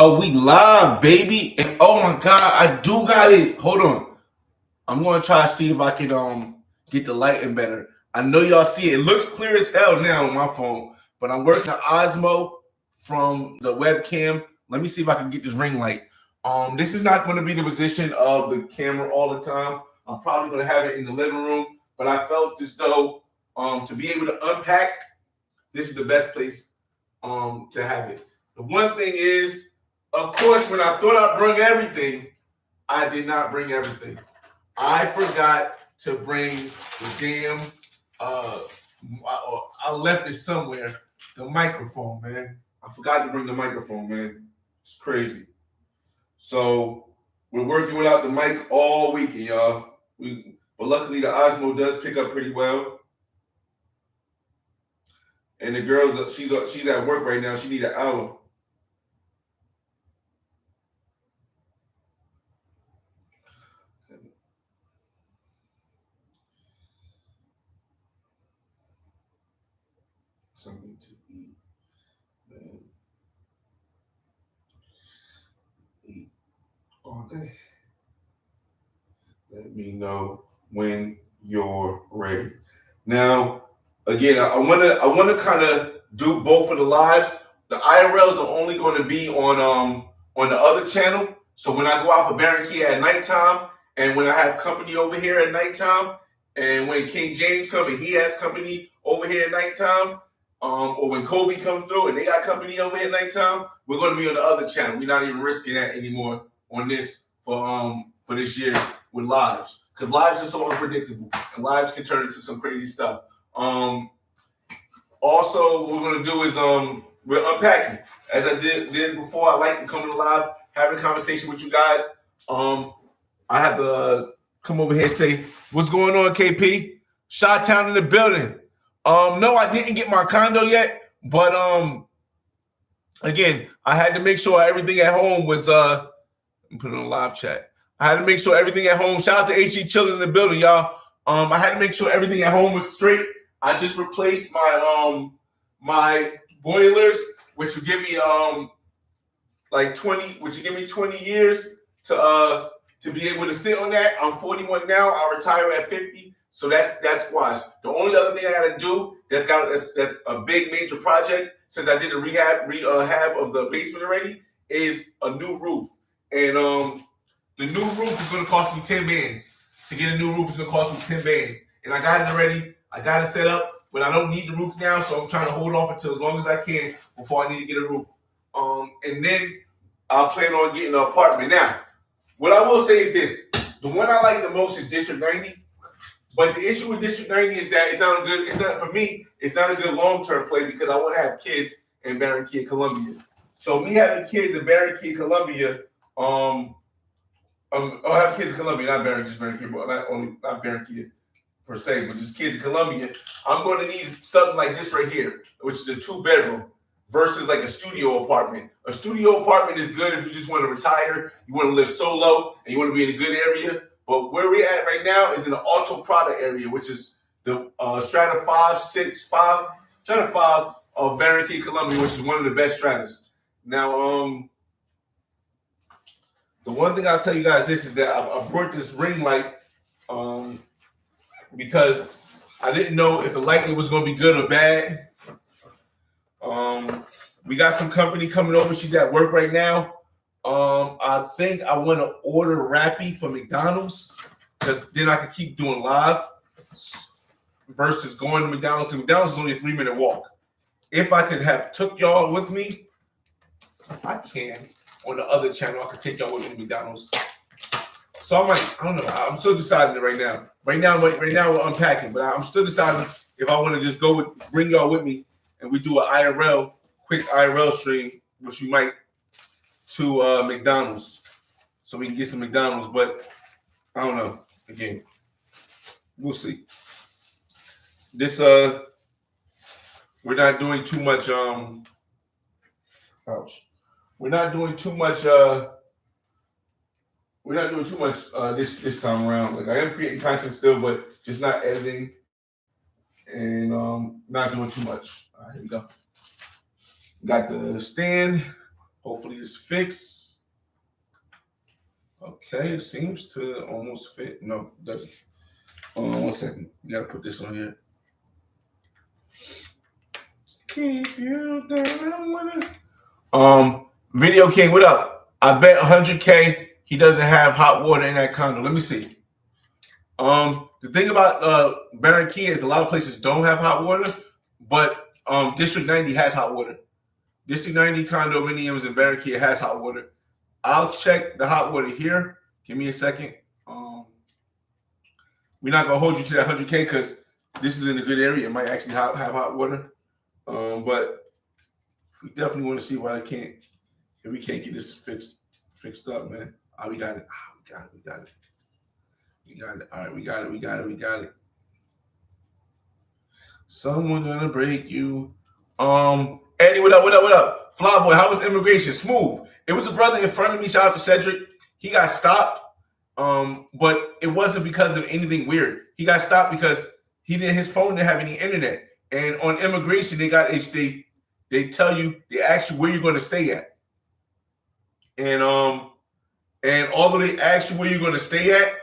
Oh, we live, baby. And oh my god, I do got it. Hold on. I'm gonna try to see if I can get the lighting better. I know y'all see it. It looks clear as hell now on my phone, but I'm working the Osmo from the webcam. Let me see if I can get this ring light. This is not going to be the position of the camera all the time. I'm probably going to have it in the living room, but I felt as though to be able to unpack, this is the best place to have it. The one thing is, of course, when I thought I bring everything, I did not bring everything. I forgot to bring the damn. I left it somewhere. The microphone, man. I forgot to bring the microphone, man. It's crazy. So we're working without the mic all weekend, y'all. But luckily the Osmo does pick up pretty well. And the girls, she's at work right now. She need an hour. Something to eat, man. Eat all day. Let me know when you're ready. Now, again, I wanna kind of do both of the lives. The IRLs are only going to be on the other channel. So when I go out for Baranquilla at nighttime, and when I have company over here at nighttime, and when King James comes and he has company over here at nighttime, or when Kobe comes through and they got company over here at nighttime, we're going to be on the other channel. We're not even risking that anymore on this for this year with lives, because lives are so unpredictable and lives can turn into some crazy stuff. Also, what we're gonna do is we're unpacking. As I did before, I like to come to live, having a conversation with you guys. I have to come over here and say, what's going on, KP? Shot Town in the building. No, I didn't get my condo yet, but again, I had to make sure everything at home was put it on live chat. I had to make sure everything at home. Shout out to HG Chilling in the building, y'all. I had to make sure everything at home was straight. I just replaced my boilers, which will give me which will give me 20 years to be able to sit on that. I'm 41 now. I'll retire at 50. So that's squash. The only other thing I gotta do that's a big major project, since I did a rehab of the basement already, is a new roof. And the new roof is gonna cost me 10 bands. To get a new roof is gonna cost me 10 bands. And I got it already. I got it set up, but I don't need the roof now, so I'm trying to hold off until as long as I can before I need to get a roof. And then I'll plan on getting an apartment. Now, what I will say is this: the one I like the most is District 90. But the issue with District 90 is that it's not a good long-term play because I want to have kids in Barranquilla Colombia. So me having kids in Barranquilla Colombia, I have kids in Colombia, not Barranquilla, but not Barranquilla per se, but just kids in Colombia. I'm going to need something like this right here, which is a 2-bedroom versus like a studio apartment. A studio apartment is good if you just want to retire, you want to live solo, and you want to be in a good area. But where we're at right now is in the Alto Prada area, which is the Strata 5 of Barranquilla, Colombia, which is one of the best stratas. Now, the one thing I'll tell you guys this is that I brought this ring light because I didn't know if the lighting was going to be good or bad. We got some company coming over. She's at work right now. I think I want to order Rappy from McDonald's because then I can keep doing live versus going to McDonald's. McDonald's is only a 3-minute walk. If I could have took y'all with me, I can. On the other channel, I could take y'all with me to McDonald's. So I'm like, I don't know. I'm still deciding it right now. Right now we're unpacking, but I'm still deciding if I want to just bring y'all with me and we do an quick IRL stream, which we might, to McDonald's, so we can get some McDonald's. But I don't know. Again, we'll see. This we're not doing too much. We're not doing too much. We're not doing too much this time around. Like I am creating content still, but just not editing and not doing too much. All right, here we go. Got the stand Hopefully this fix. Okay, it seems to almost fit. No, it doesn't. 1 second. You gotta put this on here. Keep you down. Video King, what up? I bet 100K he doesn't have hot water in that condo. Let me see. The thing about Baranquilla is a lot of places don't have hot water, but District 90 has hot water. District 90 condominiums in Baranquilla has hot water. I'll check the hot water here. Give me a second. We're not gonna hold you to that 100K because this is in a good area. It might actually have hot water. But we definitely want to see why I can't. If we can't get this fixed up, man. We got it. We got it. We got it. We got it. All right, we got it. We got it. We got it. Someone gonna break you. Eddie, what up? What up? What up? Flyboy, how was immigration? Smooth. It was a brother in front of me. Shout out to Cedric. He got stopped. But it wasn't because of anything weird. He got stopped because his phone didn't have any internet. And on immigration, they tell you, they ask you where you're going to stay at. And although they ask you where you're going to stay at,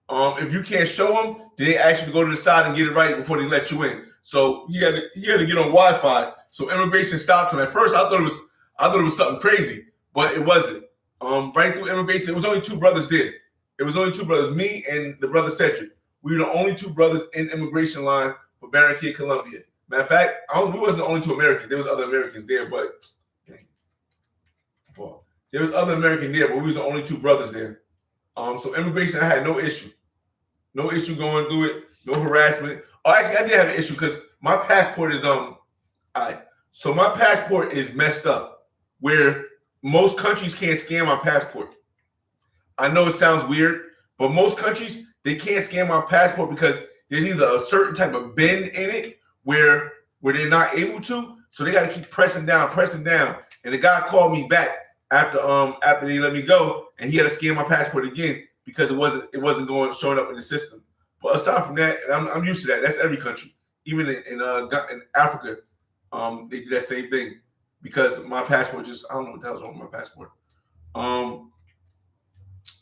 if you can't show them, they ask you to go to the side and get it right before they let you in. So you had to get on Wi-Fi. So immigration stopped him. At first, I thought it was something crazy, but it wasn't. Right through immigration, it was only two brothers there. It was only two brothers, me and the brother Cedric. We were the only two brothers in immigration line for Barranquilla Colombia. Matter of fact, we wasn't the only two Americans. There was other Americans there, but there was other Americans there, but we was the only two brothers there. So immigration, I had no issue. No issue going through it. No harassment. Oh, actually, I did have an issue because my passport is So my passport is messed up, where most countries can't scan my passport. I know it sounds weird, but most countries, they can't scan my passport because there's either a certain type of bend in it where they're not able to, so they got to keep pressing down. And the guy called me back after they let me go, and he had to scan my passport again because it wasn't showing up in the system. But aside from that, and I'm used to that. That's every country, even in Africa, they do that same thing because my passport I don't know what the hell's wrong with my passport.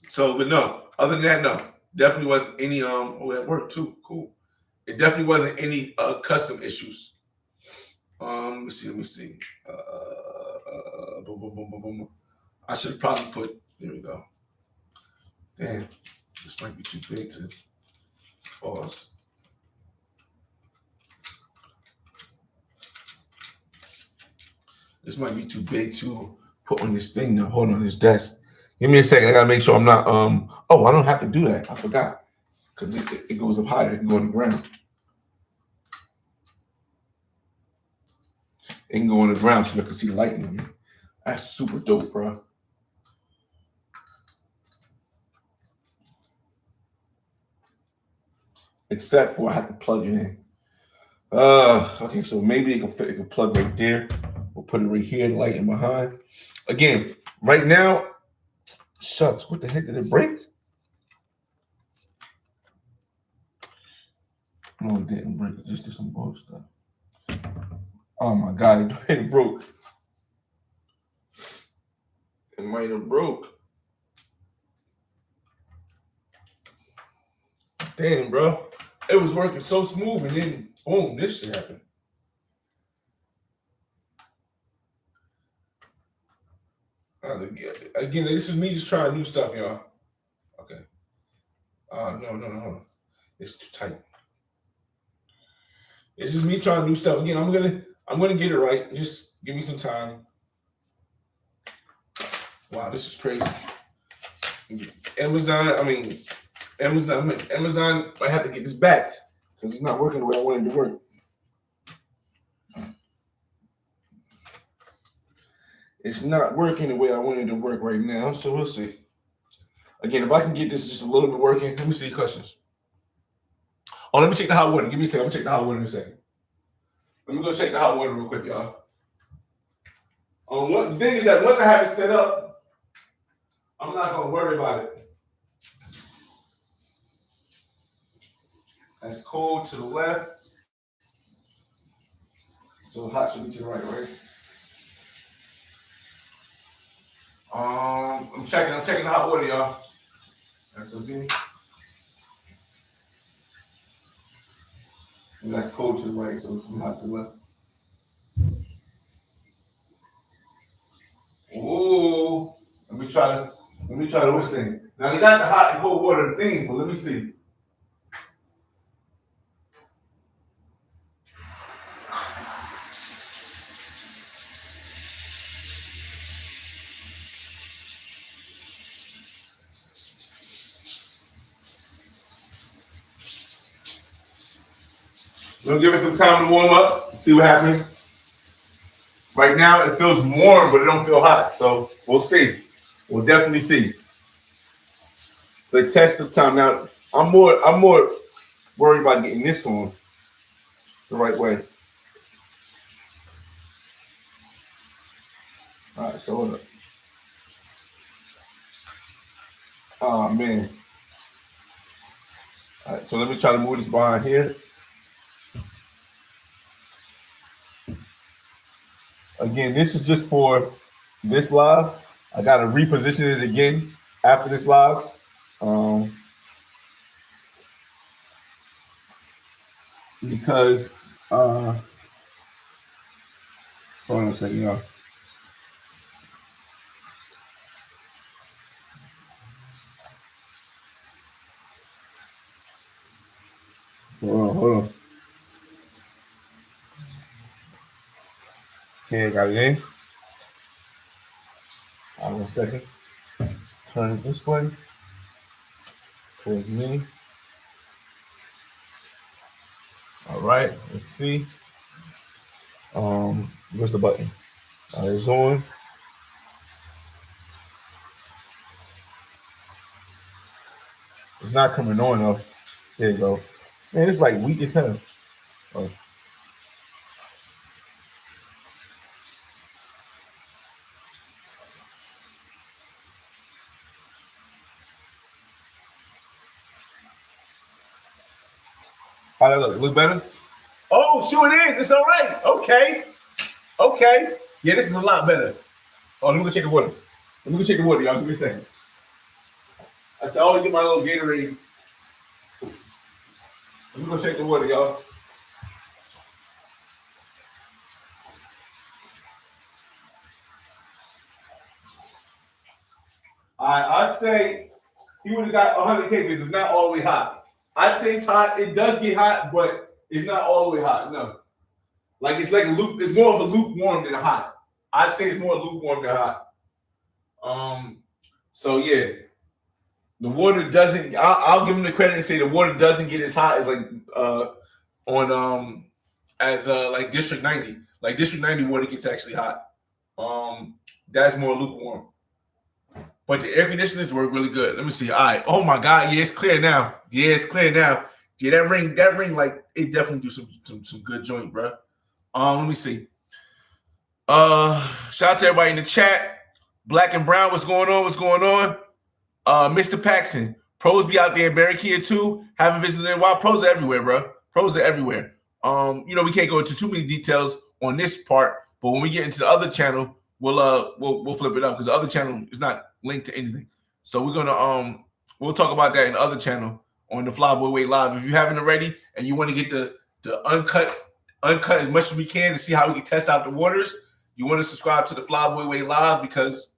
So, but no, other than that, no, definitely wasn't any, that worked too, cool. It definitely wasn't any custom issues. Let me see. Boom, boom, boom, boom, boom. I should have probably put, there we go. Damn, this might be too big to pause. This might be too big to put on this thing now. Hold on this desk. Give me a second. I gotta make sure I'm not. Oh, I don't have to do that. I forgot because it goes up higher. It can go on the ground. It can go on the ground so you can see the lightning. That's super dope, bro. Except for I have to plug it in. Okay, so maybe it can fit. It can plug right there. We'll put it right here. The lighting behind. Again, right now. Shucks, what the heck did it break? No, it didn't break. It just did some bull stuff. Oh my God, it broke. It might have broke. Damn, bro. It was working so smooth and then boom, this shit happened. Again, this is me just trying new stuff, y'all. Okay. No. It's too tight. It's just me trying new stuff. Again, I'm gonna get it right. Just give me some time. Wow, this is crazy. Amazon might have to get this back because it's not working the way I wanted it to work. It's not working the way I wanted it to work right now, so we'll see. Again, if I can get this just a little bit working, let me see questions. Oh, let me check the hot water. Give me a second. I'm gonna check the hot water in a second. Let me go check the hot water real quick, y'all. The thing is that once I have it set up, I'm not gonna worry about it. That's cold to the left. So hot should be to the right, right? I'm checking the hot water, y'all. That's cold to the right, so it's hot to the left. Ooh, let me try the which thing. Now they got the hot and cold water things, but let me see. We'll give it some time to warm up, see what happens. Right now it feels warm, but it don't feel hot. So we'll see. We'll definitely see. The test of time. Now I'm more worried about getting this on the right way. All right, so hold up. Oh man. All right, so let me try to move this behind here. Again, this is just for this live. I gotta reposition it again after this live. Um, because hold on a second, y'all. Hold on. Okay, I got it in. Hold on a second. Turn it this way towards me. All right, let's see. Where's the button? It's on. It's not coming on though. There you go. Man, it's like weak as hell. Oh. How that look? Look better? Oh, sure it is. It's all right. Okay. Okay. Yeah, this is a lot better. Oh, let me go check the water. Let me go check the water, y'all. Give me a second. I should always get my little Gatorade. Let me go check the water, y'all. I'd say he would have got 100K because it's not all the way hot. I'd say it's hot. It does get hot, but it's not all the way hot. No. Like it's like a loop. It's more of a lukewarm than a hot. I'd say it's more lukewarm than hot. Um. So yeah, the water doesn't. I'll give him the credit and say the water doesn't get as hot as like on as like District 90. Like District 90 water gets actually hot. That's more lukewarm. But the air conditioners work really good. Let me see. All right. Oh my God. Yeah, it's clear now. Yeah, it's clear now. Yeah, that ring, like it definitely do some good joint, bro. Let me see. Shout out to everybody in the chat. Black and Brown, what's going on? What's going on? Mr. Paxson, pros be out there in Barranquilla too. Haven't visited in a while. Pros are everywhere, bro. Pros are everywhere. We can't go into too many details on this part, but when we get into the other channel, we'll flip it up because the other channel is not linked to anything. So we're gonna we'll talk about that in the other channel on the Flyboy Way Live. If you haven't already and you want to get the uncut as much as we can to see how we can test out the waters, you want to subscribe to the Flyboy Way Live because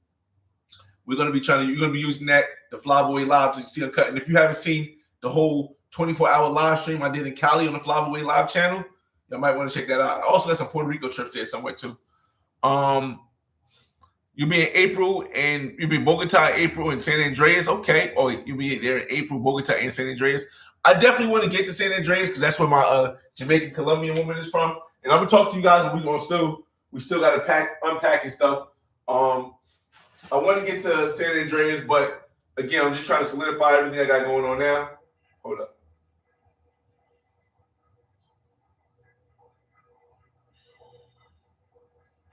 you're gonna be using the Flyboy Live to see uncut. And if you haven't seen the whole 24-hour live stream I did in Cali on the Flyboy Live channel, you might want to check that out. I also got some Puerto Rico trips there somewhere too. You'll be in April and you'll be in Bogota in April and San Andreas. Okay. Oh, you'll be there in April, Bogota and San Andreas. I definitely want to get to San Andreas because that's where my Jamaican Colombian woman is from. And I'm gonna talk to you guys, and we still gotta unpack and stuff. I want to get to San Andreas, but again, I'm just trying to solidify everything I got going on now. Hold up.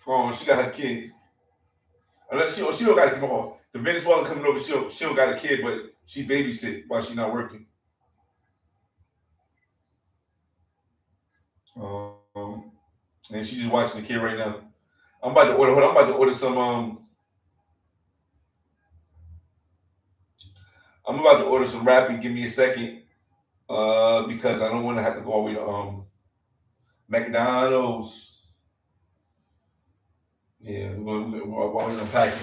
Oh, she got her kid. Unless she don't got to keep home. The Venezuelan coming over, she don't got a kid, but she babysit while she's not working. And she's just watching the kid right now. I'm about to order some I'm about to order some Rappi. Give me a second, because I don't want to have to go all the way to McDonald's. Yeah, while we're unpacking,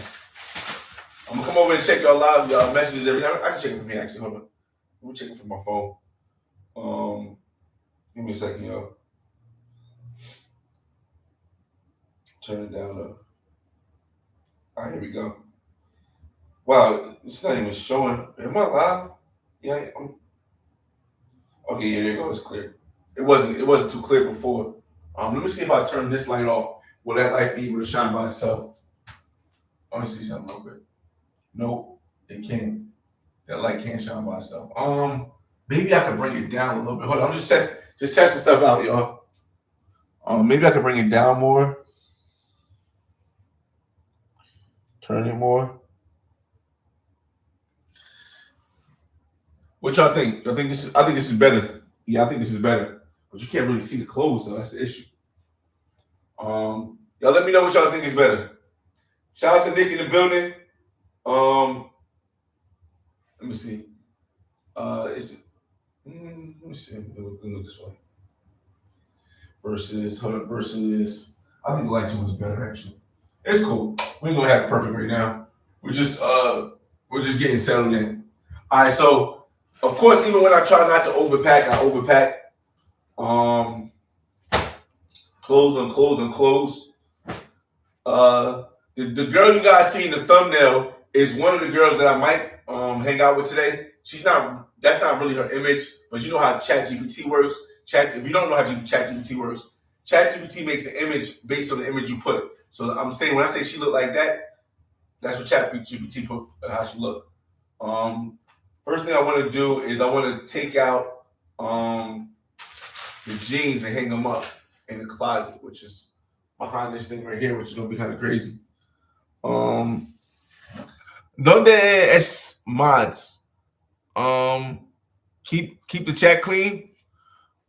I'm gonna come over and check y'all live messages every time. I can check it from here actually. Hold on, let me check it from my phone. Um, Give me a second, y'all. Turn it down. All right, here we go. Wow, it's not even showing. Am I live? Yeah. Okay. Yeah, there you go. It's clear. It wasn't. It wasn't too clear before. Let me see if I turn this light off. Will that light be able to shine by itself? Let me see something real quick. Nope, it can't. That light can't shine by itself. Maybe I can bring it down a little bit. Hold on, I'm just testing stuff out, y'all. Maybe I can bring it down more. Turn it more. What y'all think? I think this is. I think this is better. Yeah, I think this is better. But you can't really see the clothes though. That's the issue. Y'all let me know what y'all think is better. Shout out to Nick in the building. Let me see. Is it? Let me see. Let me look this way. Versus hold up, versus. I think the light one is better actually. It's cool. We ain't gonna have it perfect right now. We're just getting settled in. All right, so of course, even when I try not to overpack, I overpack. Um, Clothes on clothes on clothes. The girl you guys see in the thumbnail is one of the girls that I might hang out with today. She's not. That's not really her image, but you know how ChatGPT works. If you don't know how ChatGPT works, ChatGPT makes an image based on the image you put. So I'm saying when I say she looked like that, that's what ChatGPT put how she looked. First thing I want to do is I want to take out the jeans and hang them up in the closet, which is behind this thing right here, which is gonna be kind of crazy. Donde es mods? Keep the chat clean.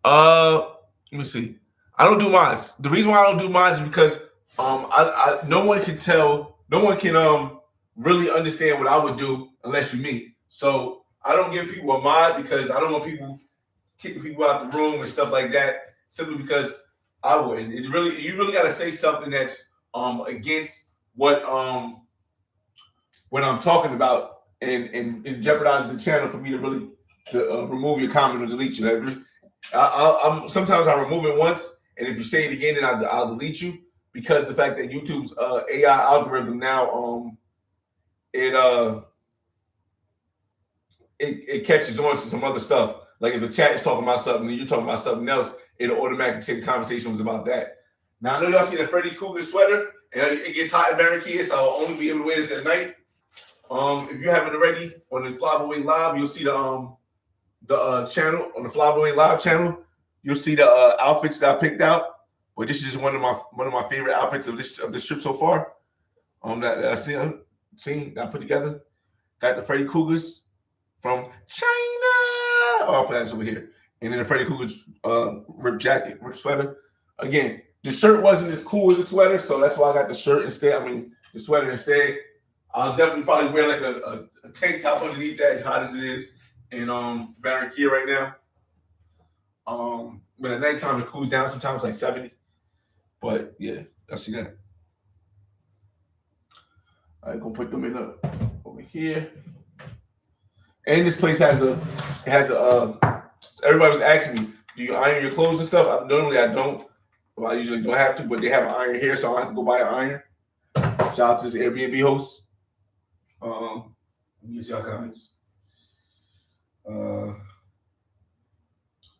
Let me see. I don't do mods. The reason why I don't do mods is because no one can tell, no one can really understand what I would do unless you me. So I don't give people a mod because I don't want people kicking people out the room and stuff like that. Simply because I wouldn't. You really got to say something that's against what I'm talking about and jeopardize the channel for me to really to remove your comment or delete you. Sometimes I remove it once, and if you say it again, then I'll delete you because the fact that YouTube's AI algorithm now it uh it catches on to some other stuff. Like if the chat is talking about something and you're talking about something else, it'll automatically say the conversation was about that. Now I know y'all see the Freddy Krueger sweater, and it gets hot in Barranquilla, so I'll only be able to wear this at night. If you haven't already, on the Flyboy Live, you'll see the channel on the Flyboy Live channel. You'll see the outfits that I picked out. But this is just one of my favorite outfits of this trip so far. That I seen that I put together. Got the Freddy Kruegers from China. Oh, that's over here. And then the Freddy Krueger's rip sweater. Again, the shirt wasn't as cool as the sweater, so that's why I got the shirt instead. I mean, the sweater instead. I'll definitely probably wear like a tank top underneath that, as hot as it is in Barranquilla right now. But at nighttime it cools down sometimes like 70. But yeah, I see that. All right, gonna put them in over here. And this place has a everybody was asking me, do you iron your clothes and stuff? Normally I don't. Well, I usually don't have to, but they have an iron here, so I don't have to go buy an iron. Shout out to this Airbnb host. Let me get y'all comments.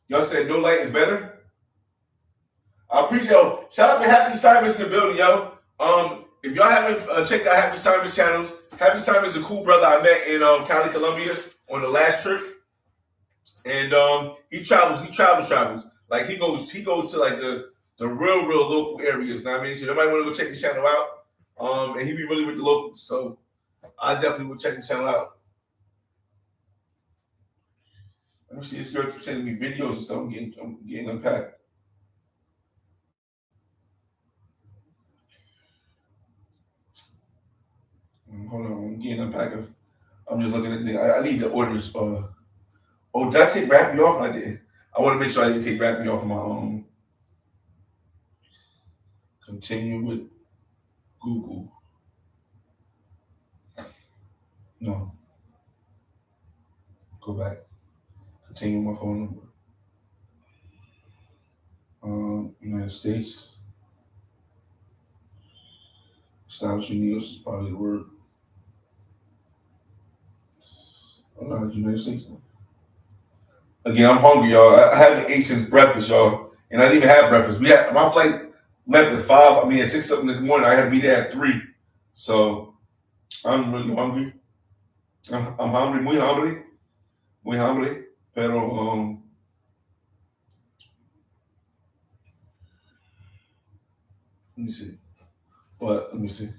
Y'all said no light is better. I appreciate y'all. Shout out to Happy Simon's in the building, yo. If y'all haven't checked out Happy Simon's channels, Happy Simon's a cool brother I met in Cali, Colombia on the last trip. And he travels. Like he goes to like the real local areas. Know what I mean? So you might want to go check his channel out. And he be really with the locals. So I definitely would check the channel out. Let me see, this girl keeps sending me videos and stuff. I'm getting unpacked. Hold on, I'm getting unpacked. I'm just looking at the. I need the orders. Oh, did I take Rappi off? I did. I want to make sure I didn't take Rappi off of my Continue with Google. No, go back. Continue my phone number. United States. Establish Unidos is probably the word. Oh, no, it's United States. Again, I'm hungry, y'all. I haven't ate since breakfast, y'all, and I didn't even have breakfast. We had my flight left at 5. I mean, at 6 something in the morning. I had to be there at 3. So I'm really hungry. I'm hungry, muy hungry. Pero let me see. What? Let me see.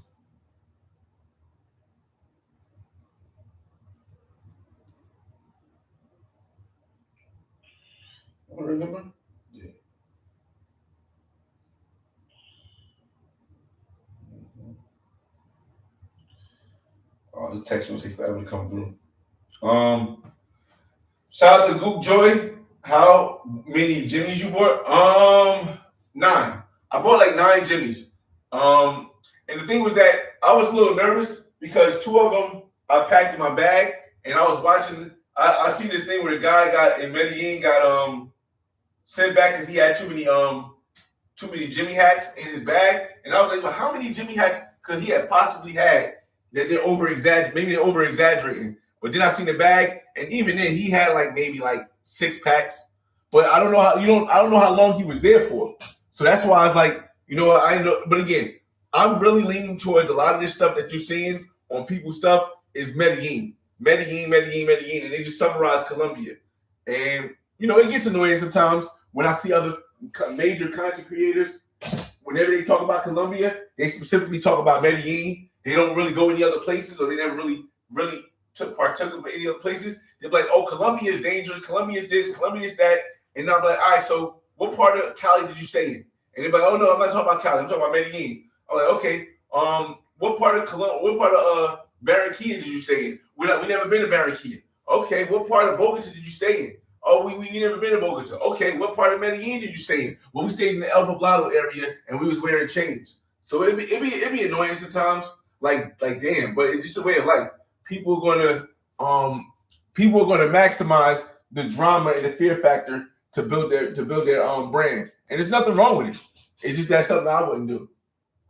I don't remember. Yeah. Oh, the text will take forever to come through. Um, Shout out to Goop Joy. How many Jimmys you bought? 9. I bought like 9 Jimmys. And the thing was that I was a little nervous because 2 of them I packed in my bag, and I was watching. I see this thing where the guy got in Medellin got sent back because he had too many Jimmy hats in his bag, and I was like, well, how many Jimmy hats could he have possibly had that they're over exaggerating? Maybe they're over exaggerating. But then I seen the bag, and even then he had like maybe like 6 packs. But I don't know how I don't know how long he was there for. So that's why I was like, you know what, I know. But again, I'm really leaning towards a lot of this stuff that you're seeing on people's stuff is Medellin, and they just summarize Colombia. And it gets annoying sometimes when I see other major content creators. Whenever they talk about Colombia, they specifically talk about Medellin. They don't really go any other places, or they never really partook of any other places. They're like, oh, Colombia is dangerous. Colombia is this. Colombia is that. And I'm like, all right, so what part of Cali did you stay in? And they're like, oh no, I'm not talking about Cali. I'm talking about Medellin. I'm like, okay. What part of Barranquilla did you stay in? We never been to Barranquilla. Okay. What part of Bogota did you stay in? Oh, we never been to Bogota. Okay. What part of Medellin did you stay in? Well, we stayed in the El Poblado area, and we was wearing chains. So it'd be annoying sometimes. Like damn, but it's just a way of life. People are gonna maximize the drama and the fear factor to build their brand, and there's nothing wrong with it. It's just that's something I wouldn't do.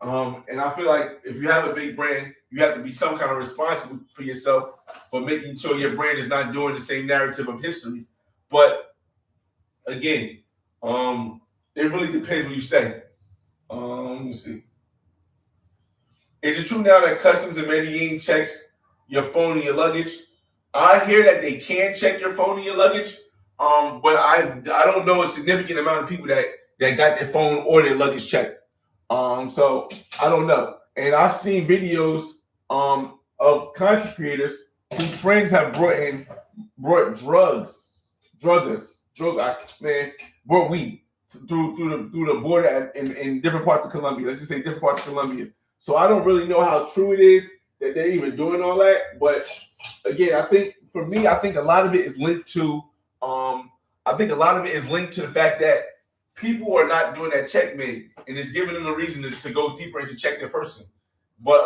And I feel like if you have a big brand, you have to be some kind of responsible for yourself for making sure your brand is not doing the same narrative of history. But again, it really depends where you stay. Let me see. Is it true now that customs in Medellin checks your phone and your luggage? I hear that they can check your phone and your luggage, but I don't know a significant amount of people that got their phone or their luggage checked. So I don't know. And I've seen videos of content creators whose friends have brought brought weed through the border in different parts of Colombia. Let's just say different parts of Colombia. So I don't really know how true it is that they're even doing all that. But again, I think for me, I think a lot of it is linked to the fact that people are not doing that checkmate, and it's giving them a reason to go deeper and to check their person. But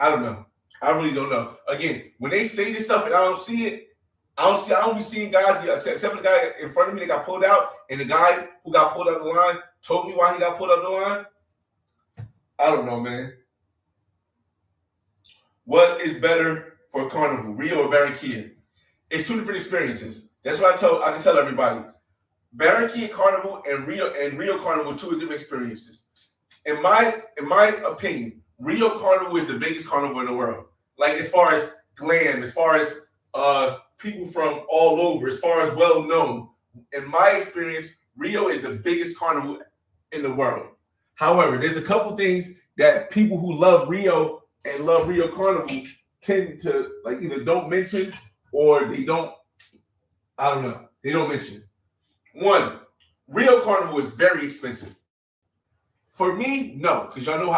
I don't know. I really don't know. Again, when they say this stuff and I don't see it, I don't be seeing guys except for the guy in front of me that got pulled out, and the guy who got pulled out of the line told me why he got pulled out of the line. I don't know, man. What is better for Carnival, Rio or Barranquilla? It's 2 different experiences. That's what I can tell everybody. Barranquilla Carnival and Rio Carnival, 2 different experiences. In my opinion, Rio Carnival is the biggest carnival in the world. Like as far as glam, as far as people from all over, as far as well known. In my experience, Rio is the biggest carnival in the world. However, there's a couple things that people who love Rio and love Rio Carnival tend to like either don't mention or they don't. I don't know. They don't mention. One, Rio Carnival is very expensive. For me, no, because y'all know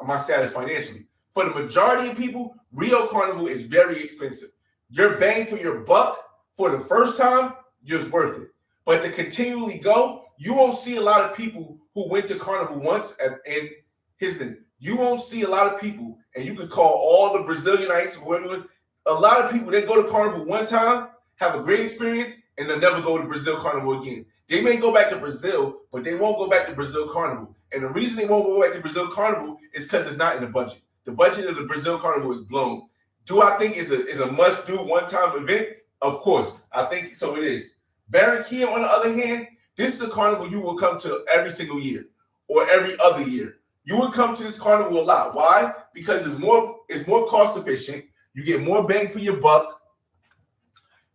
my status financially. for the majority of people, Rio Carnival is very expensive. Your bang for your buck for the first time, just worth it. But to continually go, you won't see a lot of people who went to Carnival once. And here's the thing, you won't see a lot of people, and you could call all the Brazilianites or whatever. A lot of people, they go to Carnival one time, have a great experience, and they'll never go to Brazil Carnival again. They may go back to Brazil, but they won't go back to Brazil Carnival. And the reason they won't go back to Brazil Carnival is because it's not in the budget. The budget of the Brazil Carnival is blown. Do I think it's a must-do one-time event? Of course. I think so it is. Barranquilla, on the other hand, this is a carnival you will come to every single year or every other year. You will come to this carnival a lot. Why? Because it's more cost efficient. You get more bang for your buck.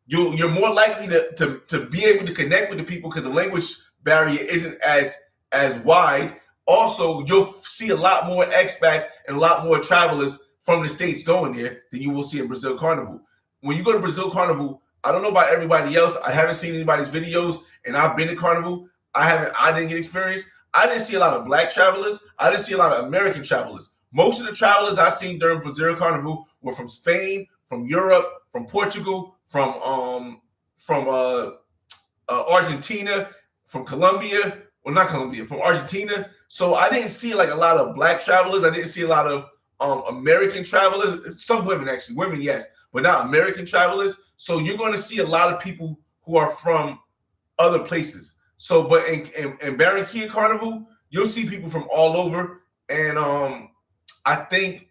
You're more likely to be able to connect with the people because the language barrier isn't as wide. Also, you'll see a lot more expats and a lot more travelers from the States going there than you will see in Brazil Carnival. When you go to Brazil Carnival, I don't know about everybody else. I haven't seen anybody's videos, and I've been to Carnival. I didn't get experience. I didn't see a lot of black travelers. I didn't see a lot of American travelers. Most of the travelers I seen during Brazil Carnival were from Spain, from Europe, from Portugal, from Argentina, from Colombia. Well, not Colombia, from Argentina. So I didn't see like a lot of black travelers. I didn't see a lot of American travelers. Some women, actually. Women, yes, but not American travelers. So you're going to see a lot of people who are from other places. So, but in Barranquilla Carnival, you'll see people from all over. And I think,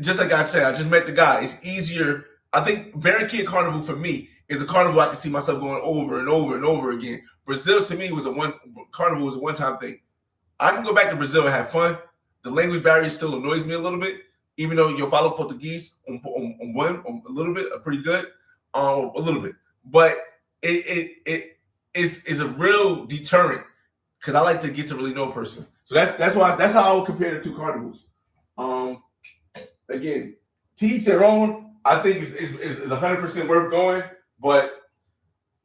just like I said, I just met the guy. It's easier. I think Barranquilla Carnival for me is a carnival I can see myself going over and over and over again. Brazil to me was a one-time thing. I can go back to Brazil and have fun. The language barrier still annoys me a little bit, even though you falo Portuguese a little bit, pretty good, a little bit. But it is a real deterrent because I like to get to really know a person. So that's how I would compare the two carnivals. Again, to each their own. I think is 100% worth going, but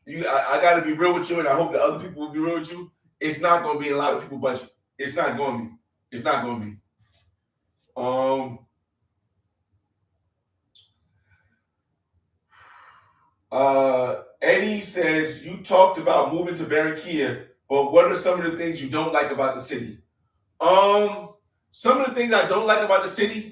I got to be real with you, and I hope that other people will be real with you. It's not going to be in a lot of people's budget. It's not going to be. It's not going to be. Eddie says, you talked about moving to Barranquilla, but what are some of the things you don't like about the city? Some of the things I don't like about the city.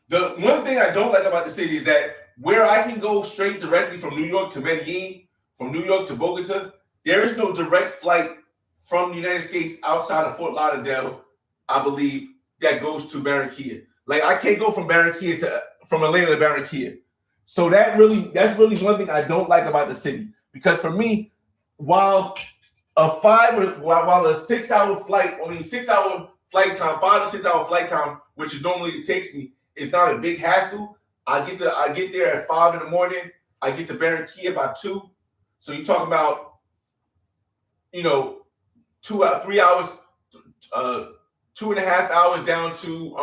The one thing I don't like about the city is that where I can go straight directly from New York to Medellin, from New York to Bogota, there is no direct flight from the United States outside of Fort Lauderdale, I believe, that goes to Barranquilla. Like I can't go from Atlanta to Barranquilla. So that's really one thing I don't like about the city. Because for me, while a 6-hour flight, 6-hour flight time, 5 to 6 hour flight time, which is normally it takes me, is not a big hassle. I get there at 5 in the morning. I get to Barranquilla by 2. So you're talking about, 3 hours, 2.5 hours down to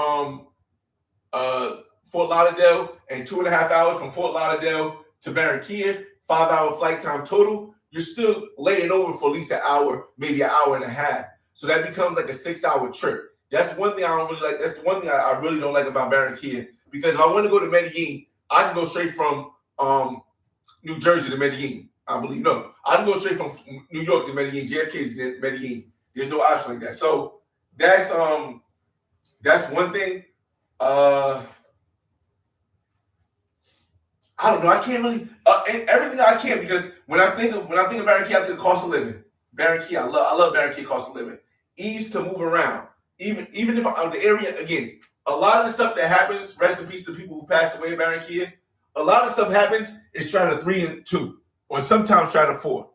Fort Lauderdale, and 2.5 hours from Fort Lauderdale to Barranquilla. 5-hour flight time total. You're still laying over for at least an hour, maybe an hour and a half. So that becomes like a 6-hour trip. That's one thing I don't really like. That's the one thing I really don't like about Barranquilla. Because if I want to go to Medellin, I can go straight from New Jersey to Medellin. I believe. No, I can go straight from New York to Medellin, JFK to Medellin. There's no option like that. So that's one thing. I don't know. I can't really and everything I can, because when I think of Barranquilla, I think of cost of living. Barranquilla, I love Barranquilla cost of living. Ease to move around. Even if I'm the area, again, a lot of the stuff that happens, rest in peace to people who passed away in Barranquilla, a lot of stuff happens in strata 3 and 2, or sometimes strata 4.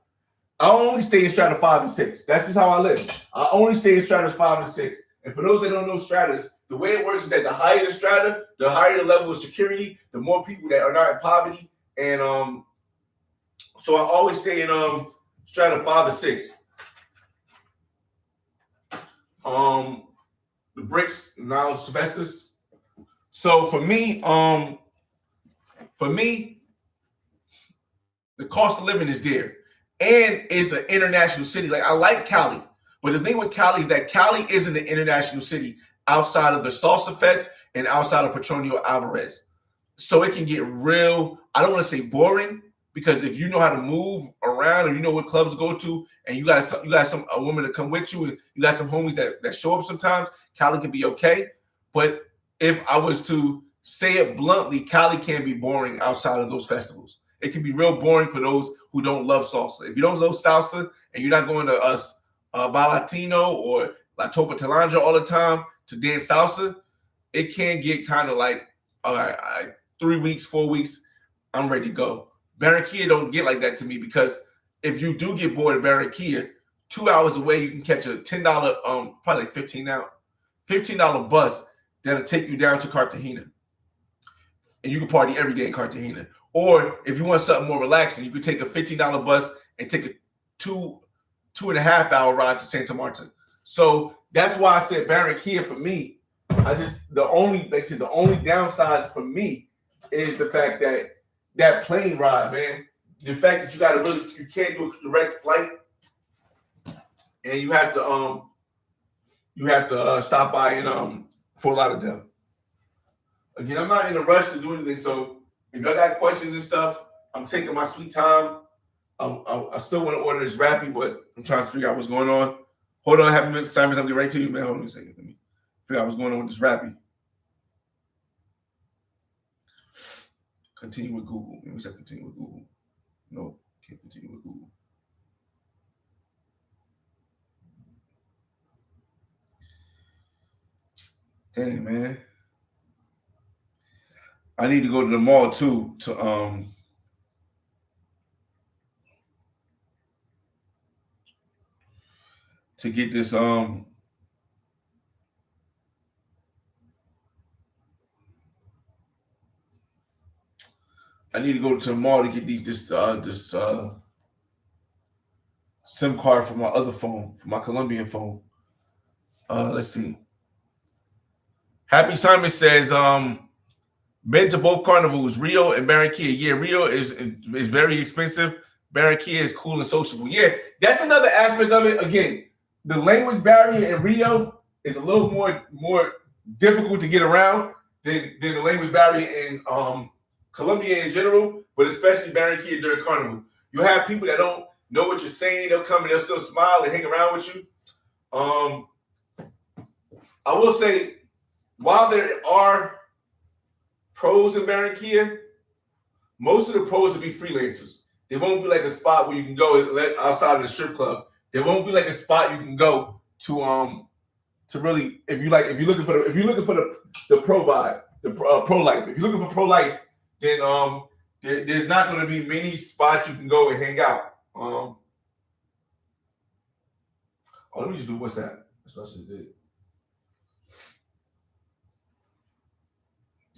I only stay in strata 5 and 6. That's just how I live. I only stay in stratas 5 and 6. And for those that don't know stratas, the way it works is that the higher the strata, the higher the level of security, the more people that are not in poverty. And so I always stay in strata 5 and 6. The bricks, now Sylvester's. So for me, the cost of living is there. and it's an international city. Like I like Cali, but the thing with Cali is that Cali isn't an international city outside of the Salsa Fest and outside of Petronio Alvarez. So it can get real. I don't want to say boring because if you know how to move around and you know what clubs to go to, and you got some a woman to come with you, and you got some homies that show up sometimes, Cali can be okay. But if I was to say it bluntly, Cali can be boring outside of those festivals. It can be real boring for those who don't love salsa. If you don't love salsa and you're not going to us Balatino or La Topa Talanja all the time to dance salsa, it can get kind of like, all right, 3 weeks, 4 weeks, I'm ready to go. Barranquilla don't get like that to me because if you do get bored of Barranquilla, 2 hours away you can catch a $10, probably like 15 now, $15 bus that'll take you down to Cartagena, and you can party every day in Cartagena. Or if you want something more relaxing, you could take a $15 bus and take a two and a half hour ride to Santa Marta. So that's why I said Barranquilla for me. I just the only like I said, the only downside for me is the fact that that plane ride, man. The fact that you can't do a direct flight, and you have to stop by in Fort Lauderdale. Again, I'm not in a rush to do anything, so if y'all got questions and stuff, I'm taking my sweet time. I still want to order this rappy, but I'm trying to figure out what's going on. Hold on, have a minute, Simon. I'll get right to you, man. Hold on a second. Let me figure out what's going on with this rappy. Continue with Google. Let me say continue with Google. No, can't continue with Google. Dang, man. I need to go to the mall too to get this I need to go to the mall to get this SIM card for my other phone, for my Colombian phone. Let's see. Happy Simon says, been to both carnivals, Rio and Barranquilla. Yeah, Rio is very expensive. Barranquilla is cool and sociable. Yeah, that's another aspect of it. Again, the language barrier in Rio is a little more difficult to get around than the language barrier in Colombia in general, but especially Barranquilla during Carnival. You have people that don't know what you're saying. They'll come and they'll still smile and hang around with you. I will say, while there are pros in Barranquilla, most of the pros will be freelancers. There won't be like a spot where you can go outside of the strip club. There won't be like a spot you can go to really if you're looking for the pro vibe, the pro life. If you're looking for pro life, then there's not going to be many spots you can go and hang out. Let me just do WhatsApp. That's what I should do.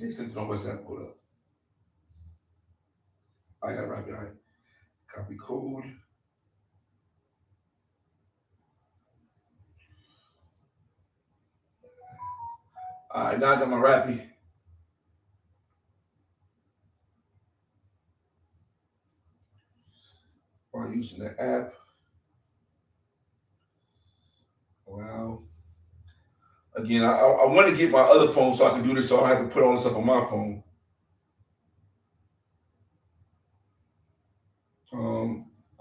They sent it on WhatsApp. Hold up. I got it right behind. Copy code. All right, now I got my Rappy. While using the app. Wow. Again, I want to get my other phone so I can do this so I don't have to put all this stuff on my phone.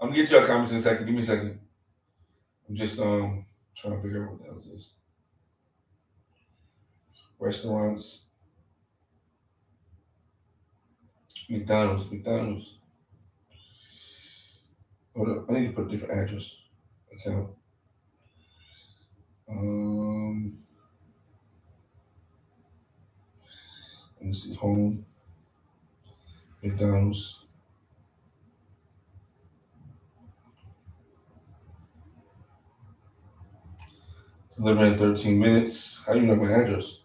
I'm gonna get y'all comments in a second. Give me a second. I'm just trying to figure out what the hell this is. Restaurants. McDonald's. Hold up. I need to put a different address account. Let me see. Home. McDonald's. Deliver in 13 minutes. How do you know my address?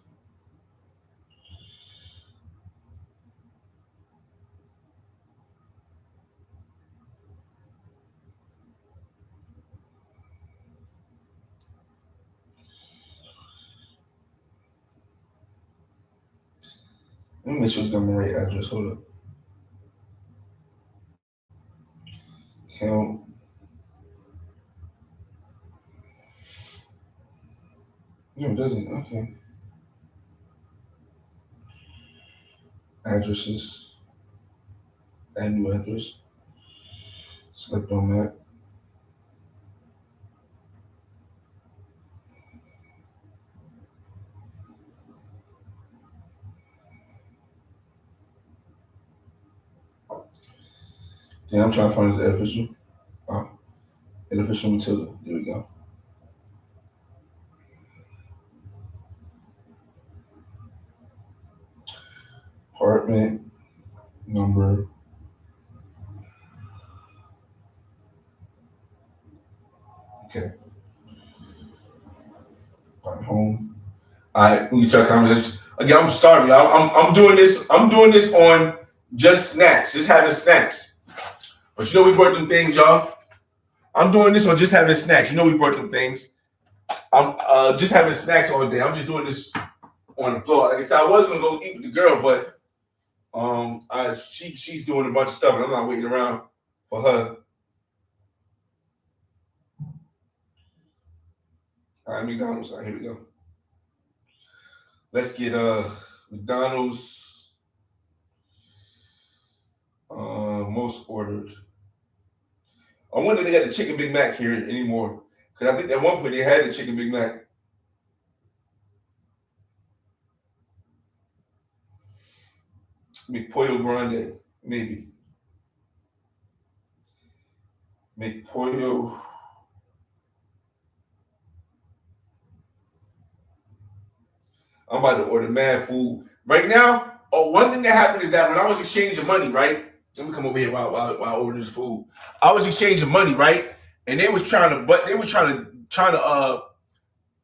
Let me make sure it's got my right address. Hold up. Account. No, it doesn't. Okay. Addresses. Add new address. Select on that. Then I'm trying to find his official. Uh, official Matilda. There we go. Apartment number. Okay. All right, home. All right, we can start conversation. Again, I'm starting. I'm doing this. I'm doing this on just snacks, just having snacks. But you know we brought them things, y'all. I'm doing this on just having snacks. You know we brought them things. I'm just having snacks all day. I'm just doing this on the floor. Like I said, I was gonna go eat with the girl, but she's doing a bunch of stuff, and I'm not waiting around for her. All right, McDonald's. All right, here we go. Let's get McDonald's most ordered. I wonder if they got the chicken Big Mac here anymore. Because I think at one point they had the chicken Big Mac. McPollo Grande, maybe. McPollo. I'm about to order mad food. Right now, oh, one thing that happened is that when I was exchanging money, right? Let me come over here while I order this food. I was exchanging money, right? And they was trying to, but they was trying to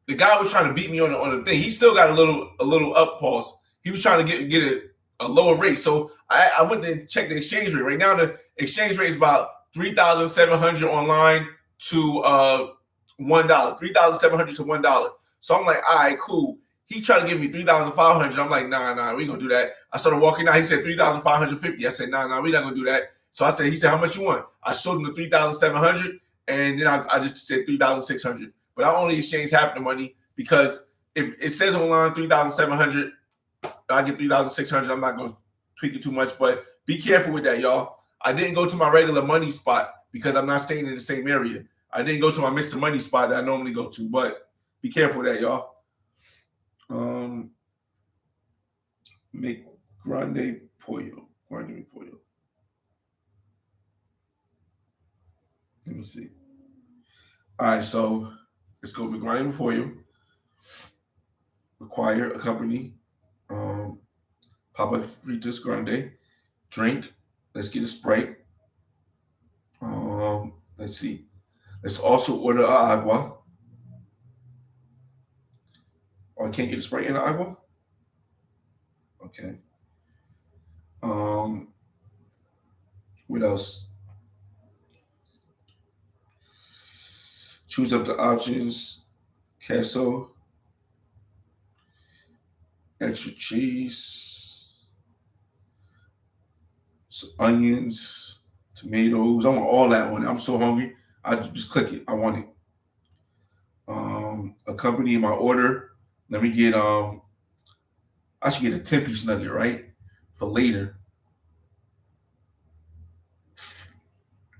the guy was trying to beat me on the thing. He still got a little up pulse. He was trying to get a lower rate. So I went and checked the exchange rate. Right now the exchange rate is about 3,700 online to $1. 3,700 to $1. So I'm like, all right, cool. He tried to give me 3,500. I'm like, nah, we ain't gonna do that. I started walking out. He said 3,550. I said, nah, we not gonna do that. So I said, he said, how much you want? I showed him the 3,700, and then I just said 3,600. But I only exchange half the money because if it says online 3,700, I get 3,600. I'm not going to tweak it too much, but be careful with that, y'all. I didn't go to my regular money spot because I'm not staying in the same area. I didn't go to my Mr. Money spot that I normally go to, but be careful with that, y'all. Um, make grande pollo. Grande pollo. Let me see. All right, so let's go with grande pollo. Require a company. Papa Fritas Grande. Drink. Let's get a Sprite. Let's see. Let's also order a agua. Oh, I can't get a Sprite in the agua? Okay. Um, what else? Choose up the options. Queso, extra cheese, some onions, tomatoes. I want all that on it. I'm so hungry. I just click it. I want it. Accompany my order. Let me get I should get a 10-piece nugget, right? For later.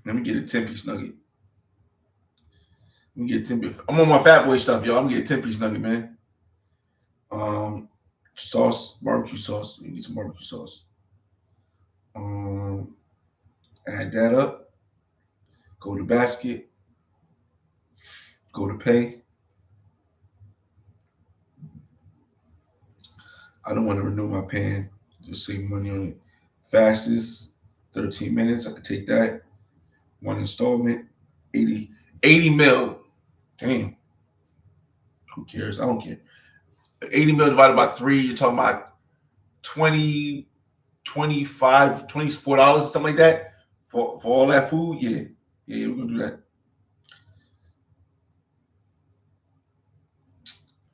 Let me get a 10-piece nugget. Let me get a 10-piece. I'm on my fat boy stuff, y'all. I'm gonna get a 10-piece nugget, man. Um sauce, barbecue sauce. We need some barbecue sauce. Um add that up. Go to basket. Go to pay. I don't want to renew my pan. Just save money on it. Fastest, 13 minutes. I could take that. One installment, 80 mil. Damn. Who cares? I don't care. 80 mil divided by three, you're talking about 20, 25, $24, something like that. For all that food, yeah. Yeah, we're gonna do that.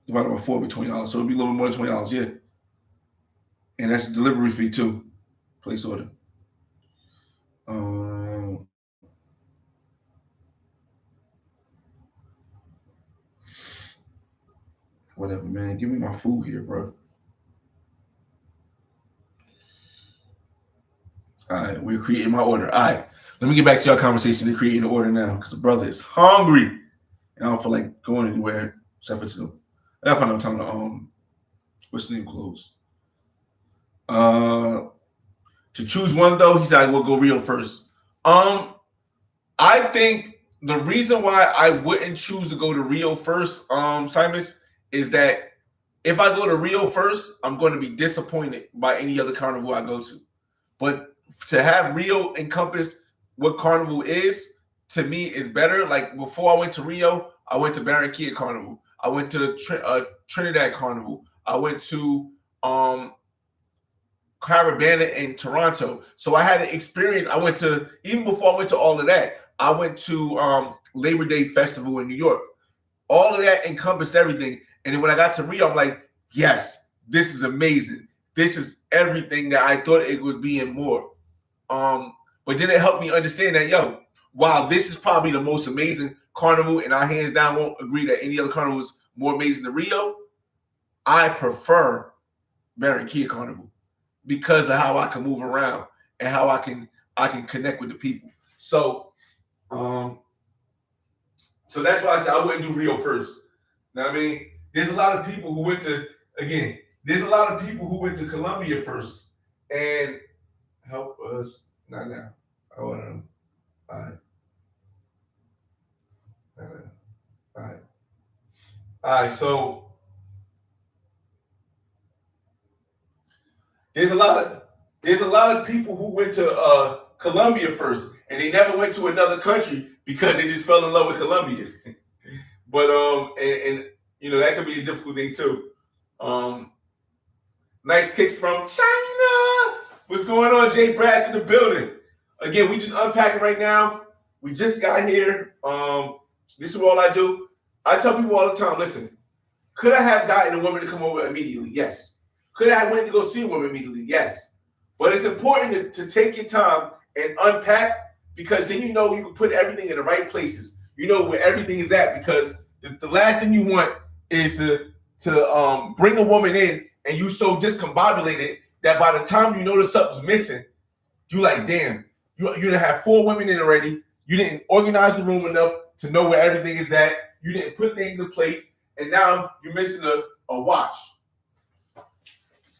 Divided by four, be $20. So it'll be a little bit more than $20, yeah. And that's the delivery fee too. Place order. Um, Whatever, man. Give me my food here, bro. All right, we're creating my order. All right, let me get back to your conversation and creating the order now because the brother is hungry and I don't feel like going anywhere except for to the. I gotta find out time to what's the name close. Uh, to choose one though, he said we'll go Rio first. Um, I think the reason why I wouldn't choose to go to Rio first, Simus, is that if I go to Rio first, I'm going to be disappointed by any other carnival I go to. But to have Rio encompass what carnival is, to me is better. Like before I went to Rio, I went to Barranquilla Carnival. I went to Trinidad Carnival. I went to Caravana in Toronto. So I had an experience. I went to, even before I went to all of that, I went to Labor Day Festival in New York. All of that encompassed everything. And then when I got to Rio, I'm like, yes, this is amazing. This is everything that I thought it would be and more. But then it helped me understand that, yo, while this is probably the most amazing carnival, and I hands down won't agree that any other carnival is more amazing than Rio, I prefer Barranquilla Carnival because of how I can move around and how I can connect with the people. So so that's why I said I wouldn't do Rio first. Now I mean, there's a lot of people who went to there's a lot of people who went to Colombia first and help us not now. I want to all right. All right. All right. So there's a lot of people who went to Colombia first and they never went to another country because they just fell in love with Colombia. But and you know that could be a difficult thing too. Um, nice kicks from China. What's going on, Jay Brass in the building? Again, we just unpacking right now. We just got here. This is all I do. I tell people all the time, listen, could I have gotten a woman to come over immediately? Yes. Could I have went to go see a woman immediately? Yes. But it's important to take your time and unpack because then you know you can put everything in the right places. You know where everything is at because the last thing you want is to bring a woman in and you so discombobulated that by the time you notice something's missing, you like, damn, you didn't have 4 women in already. You didn't organize the room enough to know where everything is at. You didn't put things in place, and now you're missing a watch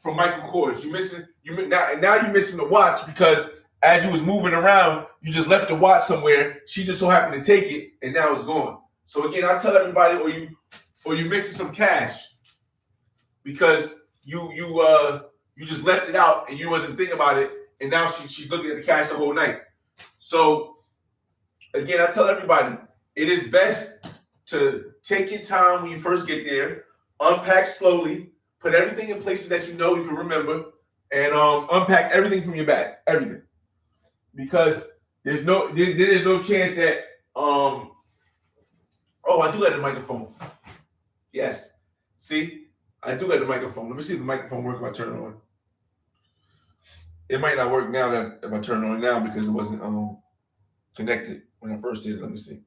from Michael Kors. Now you're missing the watch because as you was moving around, you just left the watch somewhere. She just so happened to take it, and now it's gone. So again, I tell everybody, or you missing some cash because you just left it out and you wasn't thinking about it, and now she's looking at the cash the whole night. So again, I tell everybody, it is best to take your time when you first get there, unpack slowly, put everything in places that you know you can remember, and unpack everything from your bag, everything, because there's no chance that oh, I do have the microphone. Yes, see, I do have the microphone. Let me see if the microphone works if I turn it on. It might not work now that if I turn it on now because it wasn't connected when I first did it. Let me see.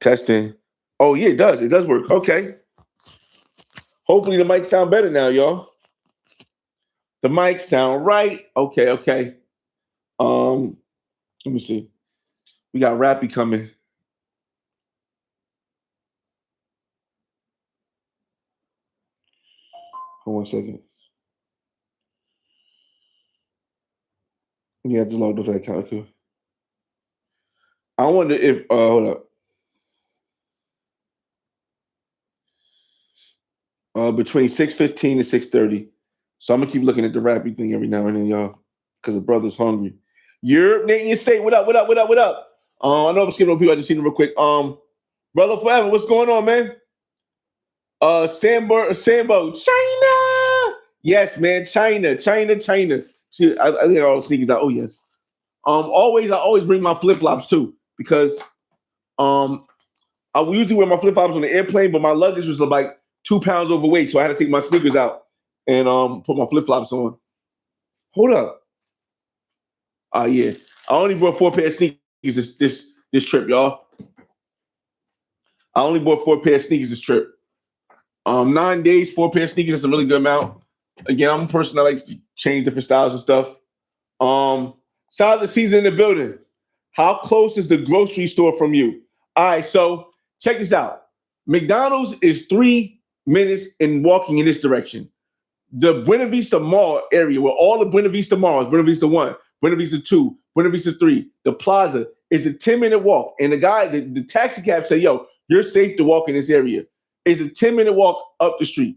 Testing. Oh yeah, it does. It does work. Okay. Hopefully the mic sound better now, y'all. The mic sound right. Okay, okay. Let me see. We got Rappy coming. Hold 1 second. Yeah, I just logged off that account. Okay. I wonder if hold up. Between 6:15 and 6:30. So I'm gonna keep looking at the Rappy thing every now and then, y'all, because the brother's hungry. You're Nate State. What up? What up? What up? What up? I know I'm skipping over people. I just seen them real quick. Brother Forever, what's going on, man? Sambo, China. Yes, man, China. See, I think all sneakers out. Oh yes. I always bring my flip flops too because I usually wear my flip flops on the airplane, but my luggage was like 2 pounds overweight, so I had to take my sneakers out and put my flip flops on. Hold up. Yeah, I only brought 4 pair of sneakers this trip, y'all. I only bought 4 pair of sneakers this trip. 9 days, 4 pair of sneakers. That's a really good amount. Again, I'm a person that likes to change different styles and stuff. Side of the season in the building. How close is the grocery store from you? All right, so check this out. McDonald's is 3 minutes in walking in this direction. The Buena Vista Mall area, where all the Buena Vista malls, Buena Vista 1, Buena Vista 2, Buena Vista 3, the plaza, is a 10-minute walk. And the taxi cab said, yo, you're safe to walk in this area. It's a 10-minute walk up the street.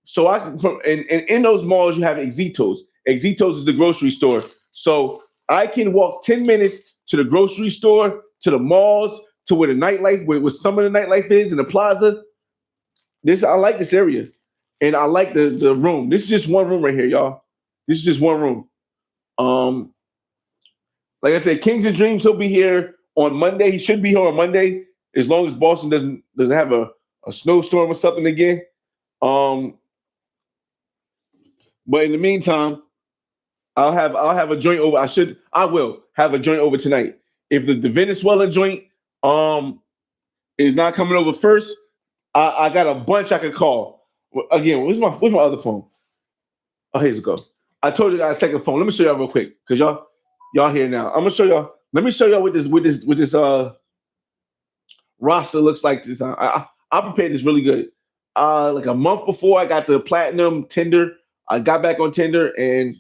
So and in those malls, you have Exitos. Exitos is the grocery store. So I can walk 10 minutes to the grocery store, to the malls, to where the nightlife, where some of the nightlife is in the plaza. I like this area. And I like the room. This is just one room right here, y'all. This is just one room. Like I said, Kings and Dreams, he'll be here on Monday. He should be here on Monday, as long as Boston doesn't have a snowstorm or something again. But in the meantime, I'll have a joint over. I will have a joint over tonight. If the Venezuela joint is not coming over first, I got a bunch I could call. Again, where's my other phone? Oh, here's it go. I told you I got a second phone. Let me show y'all real quick, because y'all here now. I'm gonna show y'all. Let me show y'all what this roster looks like this time. I prepared this really good. Like a month before I got the platinum Tinder, I got back on Tinder, and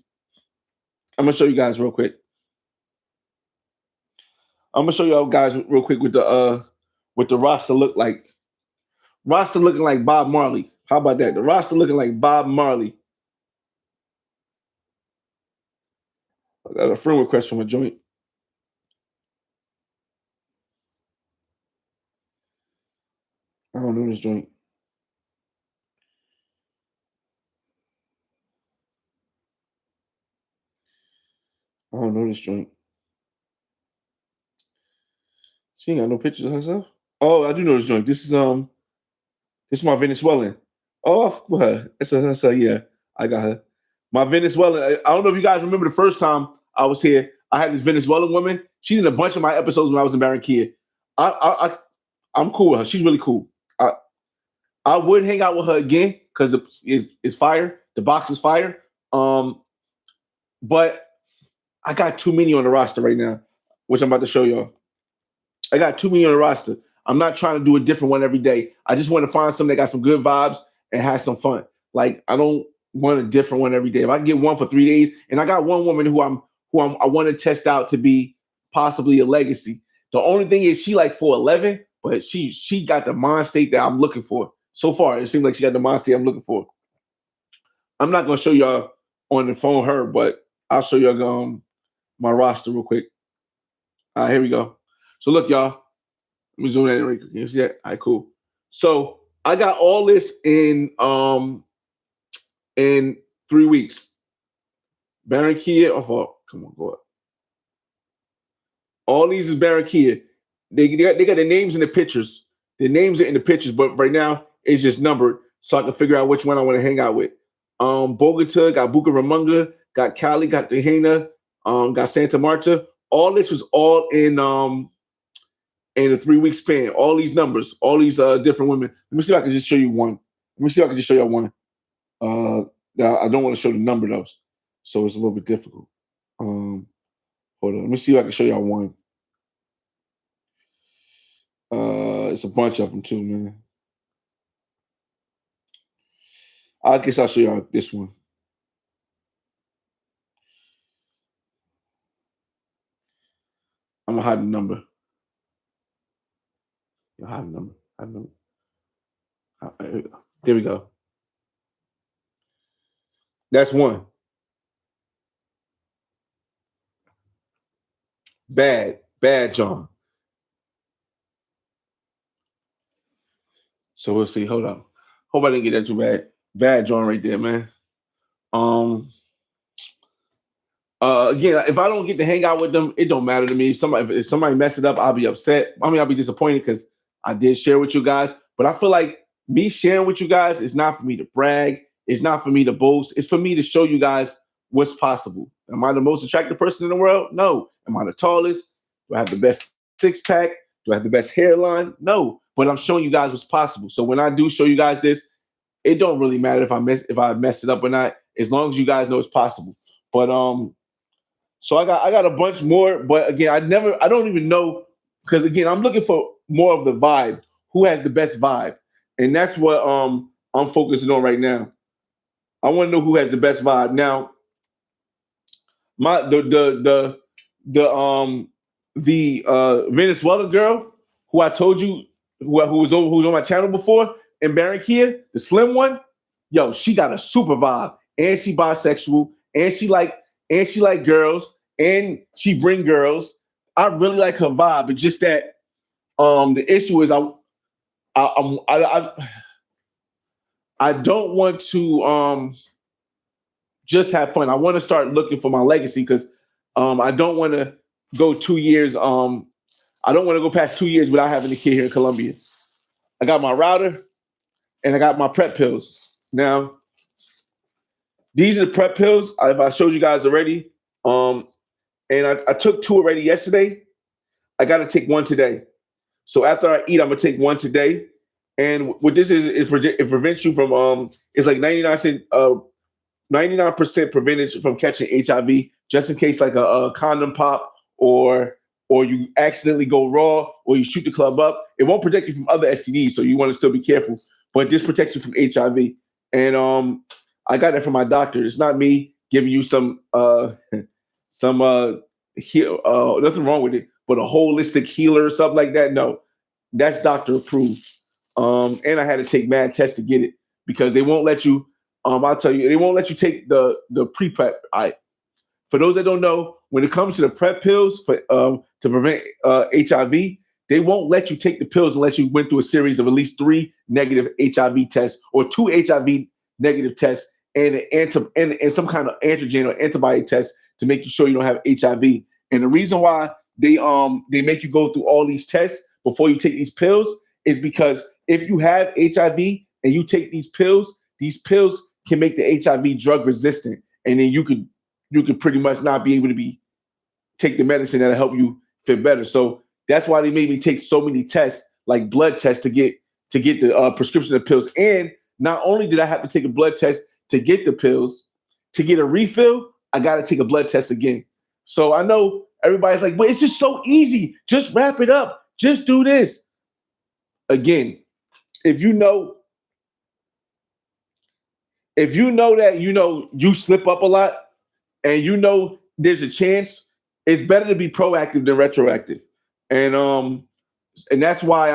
I'm gonna show you guys real quick. I'm gonna show y'all guys real quick what the roster look like. Roster looking like Bob Marley. How about that? The roster looking like Bob Marley. I got a friend request from a joint. I don't know this joint. I don't know this joint. She ain't got no pictures of herself. Oh, I do know this joint. This is my Venezuelan. Oh, well, that's a yeah. I got her. My Venezuelan. I don't know if you guys remember the first time I was here. I had this Venezuelan woman. She's in a bunch of my episodes when I was in Barranquilla. I'm cool with her. She's really cool. I would hang out with her again because it's fire. The box is fire. But I got too many on the roster right now, which I'm about to show y'all. I got too many on the roster. I'm not trying to do a different one every day. I just want to find something that got some good vibes and have some fun. Like, I don't want a different one every day. If I can get one for 3 days, and I got one woman who I want to test out to be possibly a legacy. The only thing is she like 4'11", but she got the mind state that I'm looking for. So far, it seems like she got the mind state I'm looking for. I'm not gonna show y'all on the phone her, but I'll show y'all my roster real quick. All right, here we go. So look, y'all. Let me zoom that in real quick. You see that? All right, cool. So I got all this in 3 weeks. Baranquilla. Oh, come on, go up. All these is Baranquilla. They got the names in the pictures. The names are in the pictures, but right now it's just numbered, so I can figure out which one I want to hang out with. Bogota, got Bucaramanga, got Cali, got Tejena, got Santa Marta. All this was all in a 3 week span. All these numbers, all these different women. Let me see if I can just show you one. Let me see if I can just show you one. Now I don't want to show the number though, so it's a little bit difficult. Hold on. Let me see if I can show y'all one. It's a bunch of them too, man. I guess I'll show y'all this one. I'm gonna hide the number. Hide the number. Hide the number. There we go. That's one. Bad John. So we'll see. Hold on. Hope I didn't get that too bad. Bad John right there, man. Again, if I don't get to hang out with them, it don't matter to me. If somebody mess it up, I'll be upset. I mean, I'll be disappointed because I did share with you guys. But I feel like me sharing with you guys is not for me to brag. It's not for me to boast. It's for me to show you guys what's possible. Am I the most attractive person in the world? No. Am I the tallest? Do I have the best six pack? Do I have the best hairline? No. But I'm showing you guys what's possible. So when I do show you guys this, it don't really matter if I messed it up or not, as long as you guys know it's possible. But so I got a bunch more, but again, I don't even know because again, I'm looking for more of the vibe. Who has the best vibe? And that's what I'm focusing on right now. I want to know who has the best vibe. Now, my the Venezuela girl who I told you who was on my channel before in Barranquilla, the slim one, yo, she got a super vibe, and she bisexual, and she like girls, and she bring girls. I really like her vibe. It's just that the issue is I don't want to just have fun. I want to start looking for my legacy because I don't want to go 2 years. I don't want to go past 2 years without having a kid here in Colombia. I got my router and I got my prep pills. Now, these are the prep pills I showed you guys already. And I took two already yesterday. I got to take one today. So after I eat, I'm gonna take one today. And what this is, it prevents you from it's like 99% prevention from catching HIV, just in case like a condom pop or you accidentally go raw or you shoot the club up. It won't protect you from other STDs, so you want to still be careful. But this protects you from HIV. And I got that from my doctor. It's not me giving you some some nothing wrong with it, but a holistic healer or something like that. No, that's doctor approved. And I had to take mad tests to get it because they won't let you. I'll tell you, they won't let you take the pre-prep. For those that don't know, when it comes to the prep pills for to prevent HIV, they won't let you take the pills unless you went through a series of at least 3 negative HIV tests or 2 HIV negative tests and and some kind of antigen or antibody test to make you sure you don't have HIV. And the reason why they make you go through all these tests before you take these pills is because if you have HIV and you take these pills can make the HIV drug resistant, and then you could pretty much not be able to take the medicine that'll help you feel better. So that's why they made me take so many tests, like blood tests, to get the prescription of pills. And not only did I have to take a blood test to get the pills, to get a refill, I got to take a blood test again. So I know everybody's like, but it's just so easy. Just wrap it up. Just do this. Again, if you know that you slip up a lot and there's a chance, it's better to be proactive than retroactive. And that's why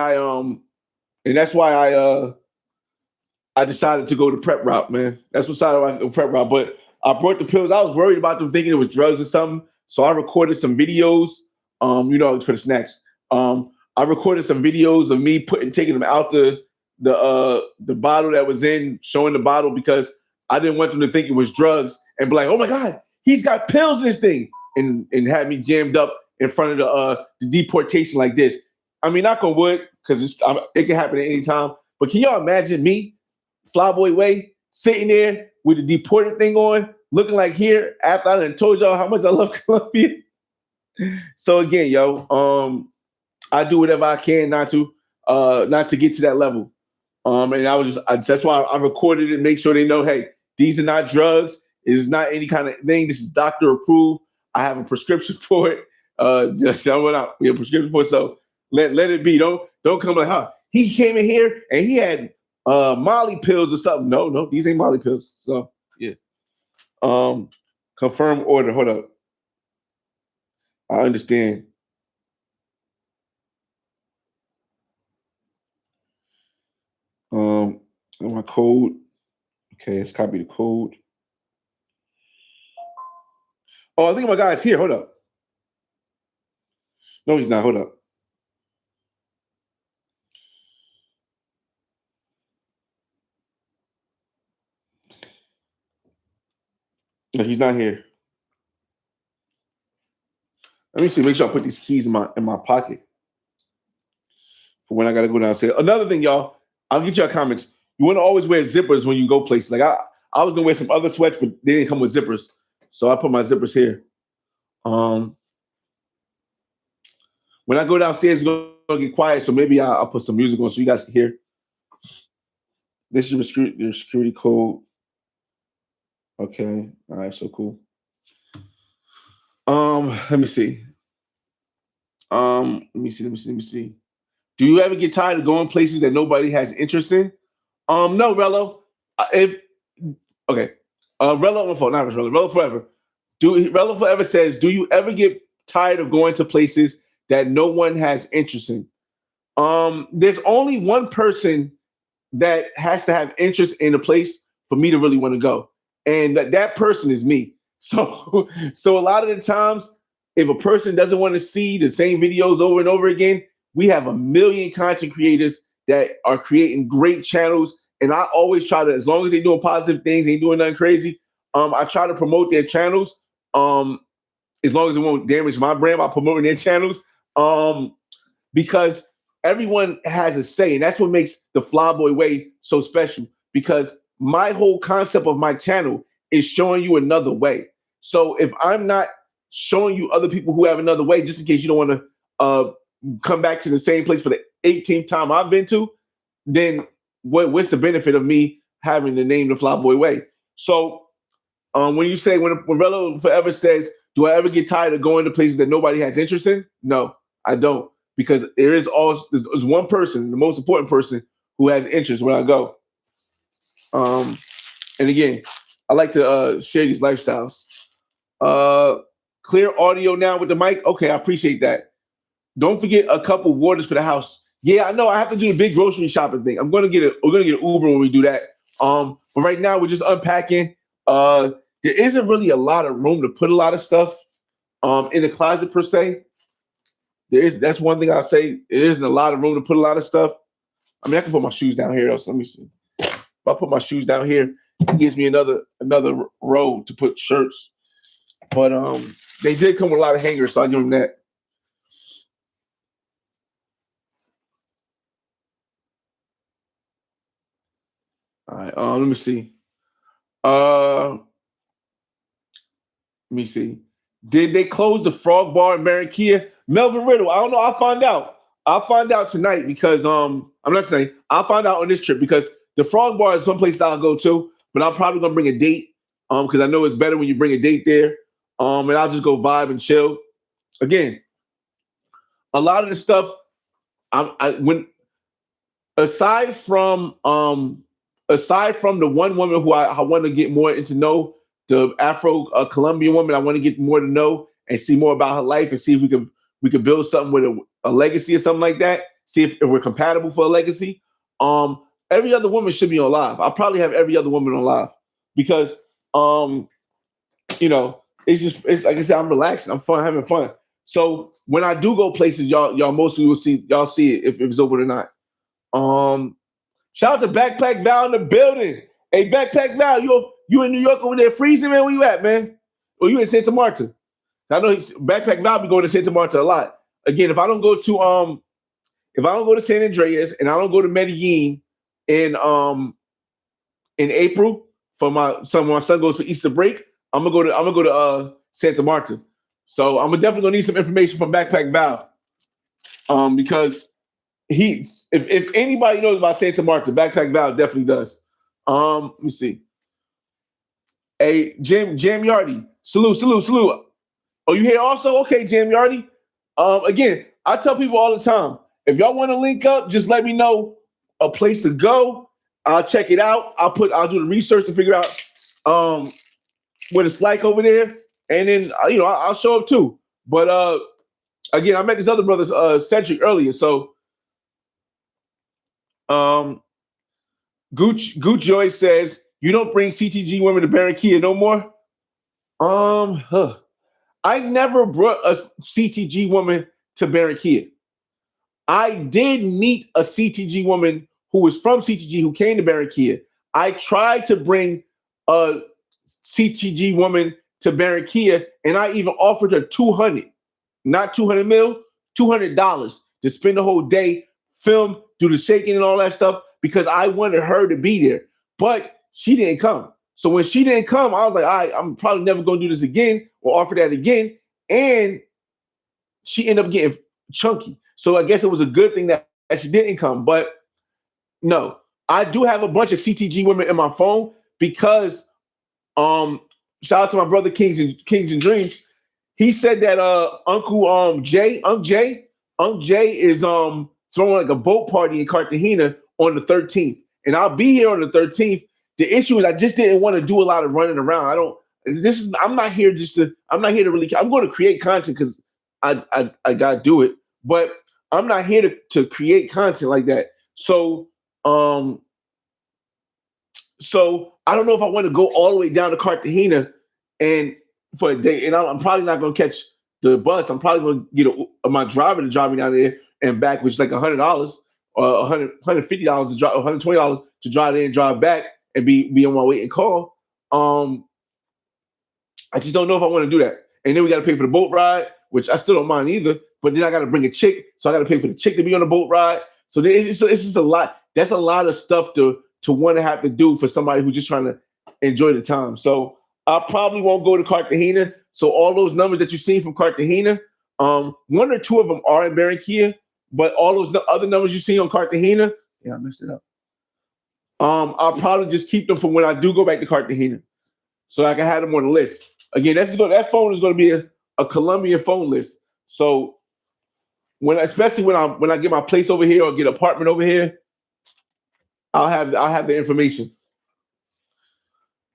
I decided to go the prep route, man. That's what decided I go prep route. But I brought the pills. I was worried about them thinking it was drugs or something. So I recorded some videos, for the snacks. I recorded some videos of me taking them out the bottle that was in, showing the bottle because I didn't want them to think it was drugs and be like, oh my God, he's got pills in this thing, and had me jammed up in front of the deportation like this. I mean, knock on wood, because it can happen at any time. But can y'all imagine me, Flyboy Way, sitting there with the deported thing on, looking like here after I done told y'all how much I love Colombia? So again, I do whatever I can not to get to that level. And that's why I recorded it, make sure they know, hey, these are not drugs. This is not any kind of thing. This is doctor approved. I have a prescription for it. Just I went out. We have a prescription for it. So let it be. Don't come like, huh? He came in here and he had Molly pills or something. No, these ain't Molly pills. So yeah. Confirm order. Hold up. I understand. My code. Okay, let's copy the code. Oh, I think my guy's here. Hold up. No, he's not. Hold up. No, he's not here. Let me see. Make sure I put these keys in my pocket for when I gotta go downstairs. Another thing, y'all. I'll get your comments. You want to always wear zippers when you go places. Like I was gonna wear some other sweats, but they didn't come with zippers, so I put my zippers here. When I go downstairs, it's gonna get quiet, so maybe I'll put some music on so you guys can hear. This is your security code. Okay. All right. So cool. Let me see. Let me see. Do you ever get tired of going places that nobody has interest in? No, Rello. If okay, Rello on my phone, not Rello. Rello forever. Rello forever says, do you ever get tired of going to places that no one has interest in? There's only one person that has to have interest in a place for me to really want to go, and that person is me. So a lot of the times, if a person doesn't want to see the same videos over and over again, we have a million content creators that are creating great channels, and I always try to, as long as they're doing positive things, ain't doing nothing crazy, I try to promote their channels. As long as it won't damage my brand by promoting their channels. Because everyone has a say, and that's what makes the Flyboy Way so special. Because my whole concept of my channel is showing you another way. So if I'm not showing you other people who have another way, just in case you don't want to come back to the same place for the 18th time I've been to, then what's the benefit of me having the name the Flyboy Way? So when you say when Rello forever says, do I ever get tired of going to places that nobody has interest in? No, I don't. Because there's one person, the most important person, who has interest when I go. And again, I like to share these lifestyles. Clear audio now with the mic. Okay, I appreciate that. Don't forget a couple waters for the house. Yeah, I know. I have to do the big grocery shopping thing. We're gonna get an Uber when we do that. But right now we're just unpacking. There isn't really a lot of room to put a lot of stuff in the closet per se. That's one thing I'll say. There isn't a lot of room to put a lot of stuff. I mean, I can put my shoes down here though. So let me see. If I put my shoes down here, it gives me another row to put shirts. But they did come with a lot of hangers, so I'll give them that. All right. Let me see. Let me see. Did they close the Frog Bar in Barranquilla? Melvin Riddle. I don't know. I'll find out. I'll find out tonight because I'm not saying I'll find out on this trip because the Frog Bar is some place I'll go to, but I'm probably gonna bring a date because I know it's better when you bring a date there. And I'll just go vibe and chill. Again, a lot of the stuff when aside from the one woman who I want to get more into know, the Afro Colombian woman, I want to get more to know and see more about her life and see if we could build something with a legacy or something like that. See if we're compatible for a legacy. Every other woman should be on live. I'll probably have every other woman on live because it's like I said, I'm relaxing, I'm having fun. So when I do go places, y'all mostly will see it if it's open or not. Shout out to Backpack Val in the building. Hey, Backpack Val, you in New York over there freezing, man? Where you at, man? Or you in Santa Marta? I know Backpack Val be going to Santa Marta a lot. Again, if I don't go to San Andreas and I don't go to Medellin in April when my son goes for Easter break, I'm gonna go to Santa Marta. So I'm definitely gonna need some information from Backpack Val. Because if anybody knows about Santa Marta, Backpack Val definitely does. Let me see. Hey, Jam Yardy, salute. Oh, you here also? Okay, Jam Yardy. Again, I tell people all the time, if y'all want to link up, just let me know a place to go. I'll check it out. I'll do the research to figure out what it's like over there, and then I'll show up too. But again, I met this other brother, Cedric, earlier. So Gooch Joy says, you don't bring CTG women to Baranquilla no more? I never brought a CTG woman to Baranquilla. I did meet a CTG woman who was from CTG who came to Baranquilla. I tried to bring a CTG woman to Baranquilla, and I even offered her $200, not 200 mil, $200 to spend the whole day, film, do the shaking and all that stuff because I wanted her to be there. But she didn't come. So when she didn't come, I was like, all right, I'm probably never going to do this again or offer that again. And she ended up getting chunky. So I guess it was a good thing that she didn't come. But no, I do have a bunch of CTG women in my phone because shout out to my brother Kings and Dreams. He said that Unc Jay is throwing like a boat party in Cartagena on the 13th, and I'll be here on the 13th. The issue is I just didn't want to do a lot of running around. I'm not here to really. I'm going to create content because I gotta do it, but I'm not here to create content like that. So I don't know if I want to go all the way down to Cartagena and for a day, and I'm probably not going to catch the bus. I'm probably going to get my driver to drive me down there and back, which is like $100 or $150 to drive, $120 to drive there and drive back and be on my way and call. I just don't know if I want to do that. And then we got to pay for the boat ride, which I still don't mind either. But then I got to bring a chick, so I got to pay for the chick to be on the boat ride. So it's just a lot. That's a lot of stuff to want to have to do for somebody who's just trying to enjoy the time. So I probably won't go to Cartagena. So all those numbers that you've seen from Cartagena, one or two of them are in Barranquilla, but all those other numbers you see on Cartagena, yeah, I messed it up. I'll probably just keep them for when I do go back to Cartagena, so I can have them on the list. Again, that phone is going to be a Colombian phone list. So especially when I get my place over here or get an apartment over here, I'll have the information.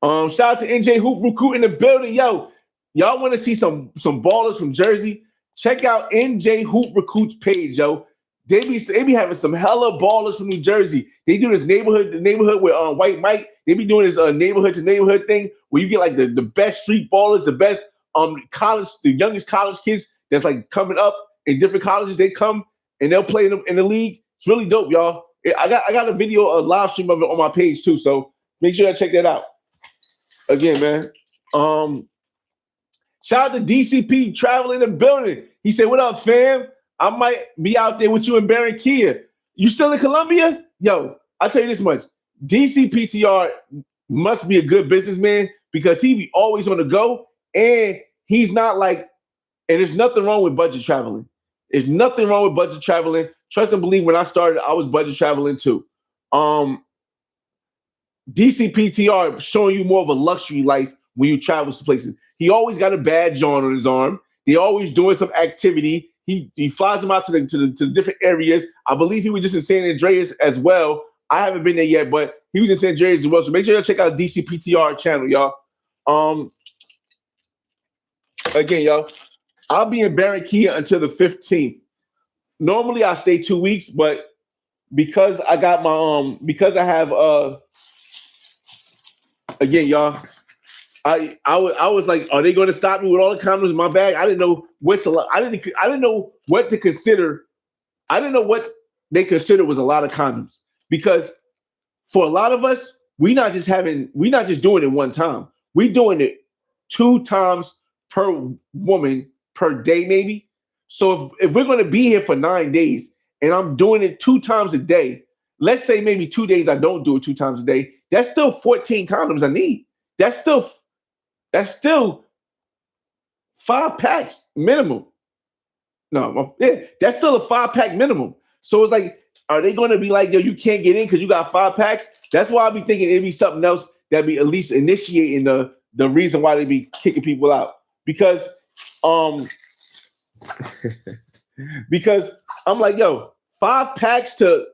Shout out to NJ Hoop Recruit in the building. Yo, y'all want to see some ballers from Jersey? Check out NJ Hoop Recruit's page, yo. They be having some hella ballers from New Jersey. They do this neighborhood with White Mike. They be doing this neighborhood to neighborhood thing where you get like the best street ballers, the best the youngest college kids that's like coming up in different colleges. They come and they'll play in the league. It's really dope, y'all. I got a live stream of it on my page too, so make sure you check that out. Again, man. Shout out to DCP traveling in the building. He said, "What up, fam? I might be out there with you in Barranquilla. You still in Colombia? Yo, I'll tell you this much. DCPTR must be a good businessman because he be always on the go, and he's not like, and there's nothing wrong with budget traveling. There's nothing wrong with budget traveling. Trust and believe, when I started, I was budget traveling too. DCPTR showing you more of a luxury life when you travel to places. He always got a badge on his arm. They always doing some activity. He flies them out to the different areas. I believe he was just in San Andreas as well. I haven't been there yet, but he was in San Andreas as well. So make sure you check out DCPTR channel, y'all. Again, y'all, I'll be in Barranquilla until the 15th. Normally I stay 2 weeks, but because I got my because I have again, y'all, I was like, are they going to stop me with all the condoms in my bag? I didn't know I didn't know what to consider. I didn't know what they consider was a lot of condoms, because for a lot of us, we're not just doing it one time. We're doing it 2 times per woman per day, maybe. So if we're going to be here for 9 days and I'm doing it 2 times a day, let's say maybe 2 days I don't do it 2 times a day, that's still 14 condoms I need. That's still 5 packs minimum. That's still a 5-pack minimum. So it's like, are they going to be like, yo, you can't get in because you got 5 packs? That's why I be thinking it'd be something else that be at least initiating the reason why they be kicking people out. Because because I'm like, yo, 5 packs to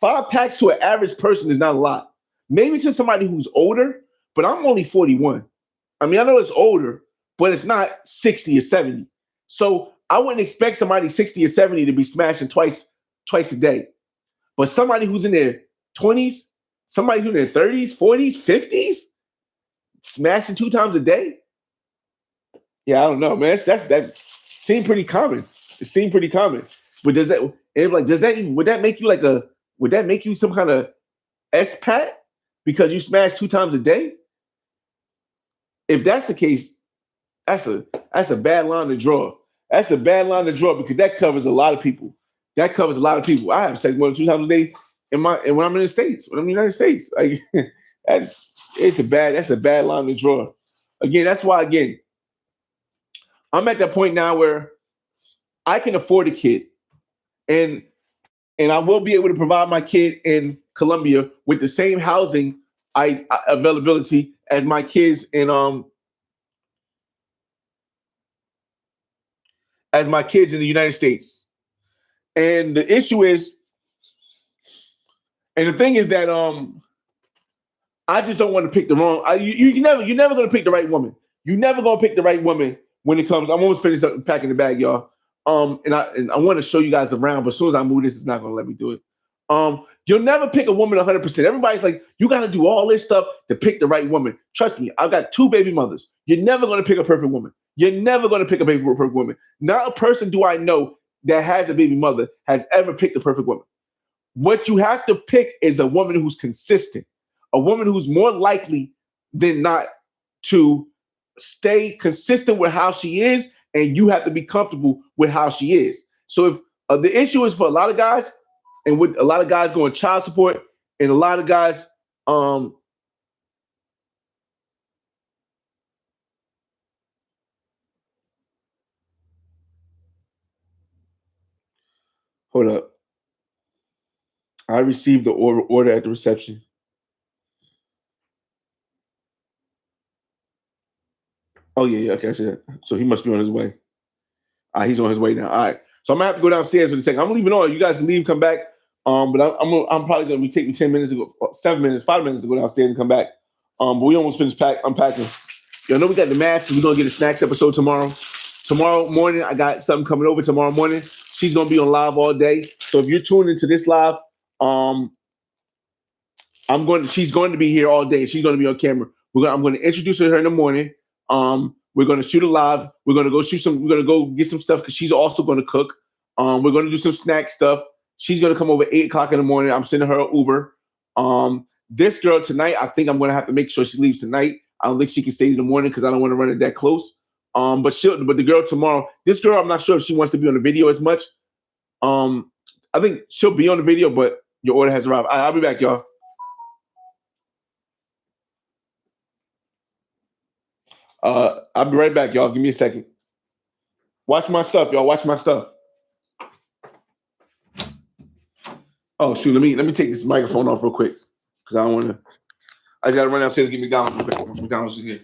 an average person is not a lot. Maybe to somebody who's older, but I'm only 41. I mean, I know it's older, but it's not 60 or 70. So I wouldn't expect somebody 60 or 70 to be smashing twice a day. But somebody who's in their 20s, somebody who's in their 30s, 40s, 50s, smashing 2 times a day? Yeah, I don't know, man. That seemed pretty common. It seemed pretty common. But would that make you some kind of S-pat because you smash 2 times a day? If that's the case, that's a bad line to draw. That's a bad line to draw because that covers a lot of people. I have sex more than 2 times a day when I'm in the States, when I'm in the United States. Like that's a bad line to draw. Again, that's why I'm at that point now where I can afford a kid, and I will be able to provide my kid in Colombia with the same housing availability as my kids in the United States. And the issue is, and the thing is that I just don't want to pick the wrong. You're never gonna pick the right woman. You're never gonna pick the right woman when it comes. I'm almost finished up packing the bag, y'all. And I want to show you guys around, but as soon as I move this, it's not gonna let me do it. You'll never pick a woman 100%. Everybody's like, you got to do all this stuff to pick the right woman. Trust me, I've got 2 baby mothers. You're never gonna pick a perfect woman. You're never gonna pick a perfect woman. Not a person do I know that has a baby mother has ever picked a perfect woman. What you have to pick is a woman who's consistent, a woman who's more likely than not to stay consistent with how she is, and you have to be comfortable with how she is. So if the issue is for a lot of guys, and with a lot of guys going child support, and a lot of guys, hold up, I received the order at the reception. Oh yeah, okay, I see that. So he must be on his way. He's on his way now. All right. So I'm gonna have to go downstairs for a second. I'm leaving on. You guys can leave, come back. But I'm probably gonna be taking 10 minutes to go, 7 minutes, 5 minutes to go downstairs and come back. But we almost finished unpacking. Y'all know we got the mask. We're gonna get a snacks episode tomorrow. Tomorrow morning, I got something coming over tomorrow morning. She's gonna be on live all day. So if you're tuned into this live, she's going to be here all day. She's going to be on camera. I'm going to introduce her in the morning. We're going to shoot a live. We're going to go get some stuff because she's also going to cook. We're going to do some snack stuff. She's going to come over 8 o'clock in the morning. I'm sending her an Uber. This girl tonight, I think I'm going to have to make sure she leaves tonight. I don't think she can stay in the morning because I don't want to run it that close. But the girl tomorrow, this girl, I'm not sure if she wants to be on the video as much. I think she'll be on the video, but your order has arrived. I'll be back, y'all. I'll be right back, y'all. Give me a second. Watch my stuff, y'all. Watch my stuff. Oh shoot, let me take this microphone off real quick because I don't want to. I just gotta run downstairs and get McDonald's real quick. McDonald's is here.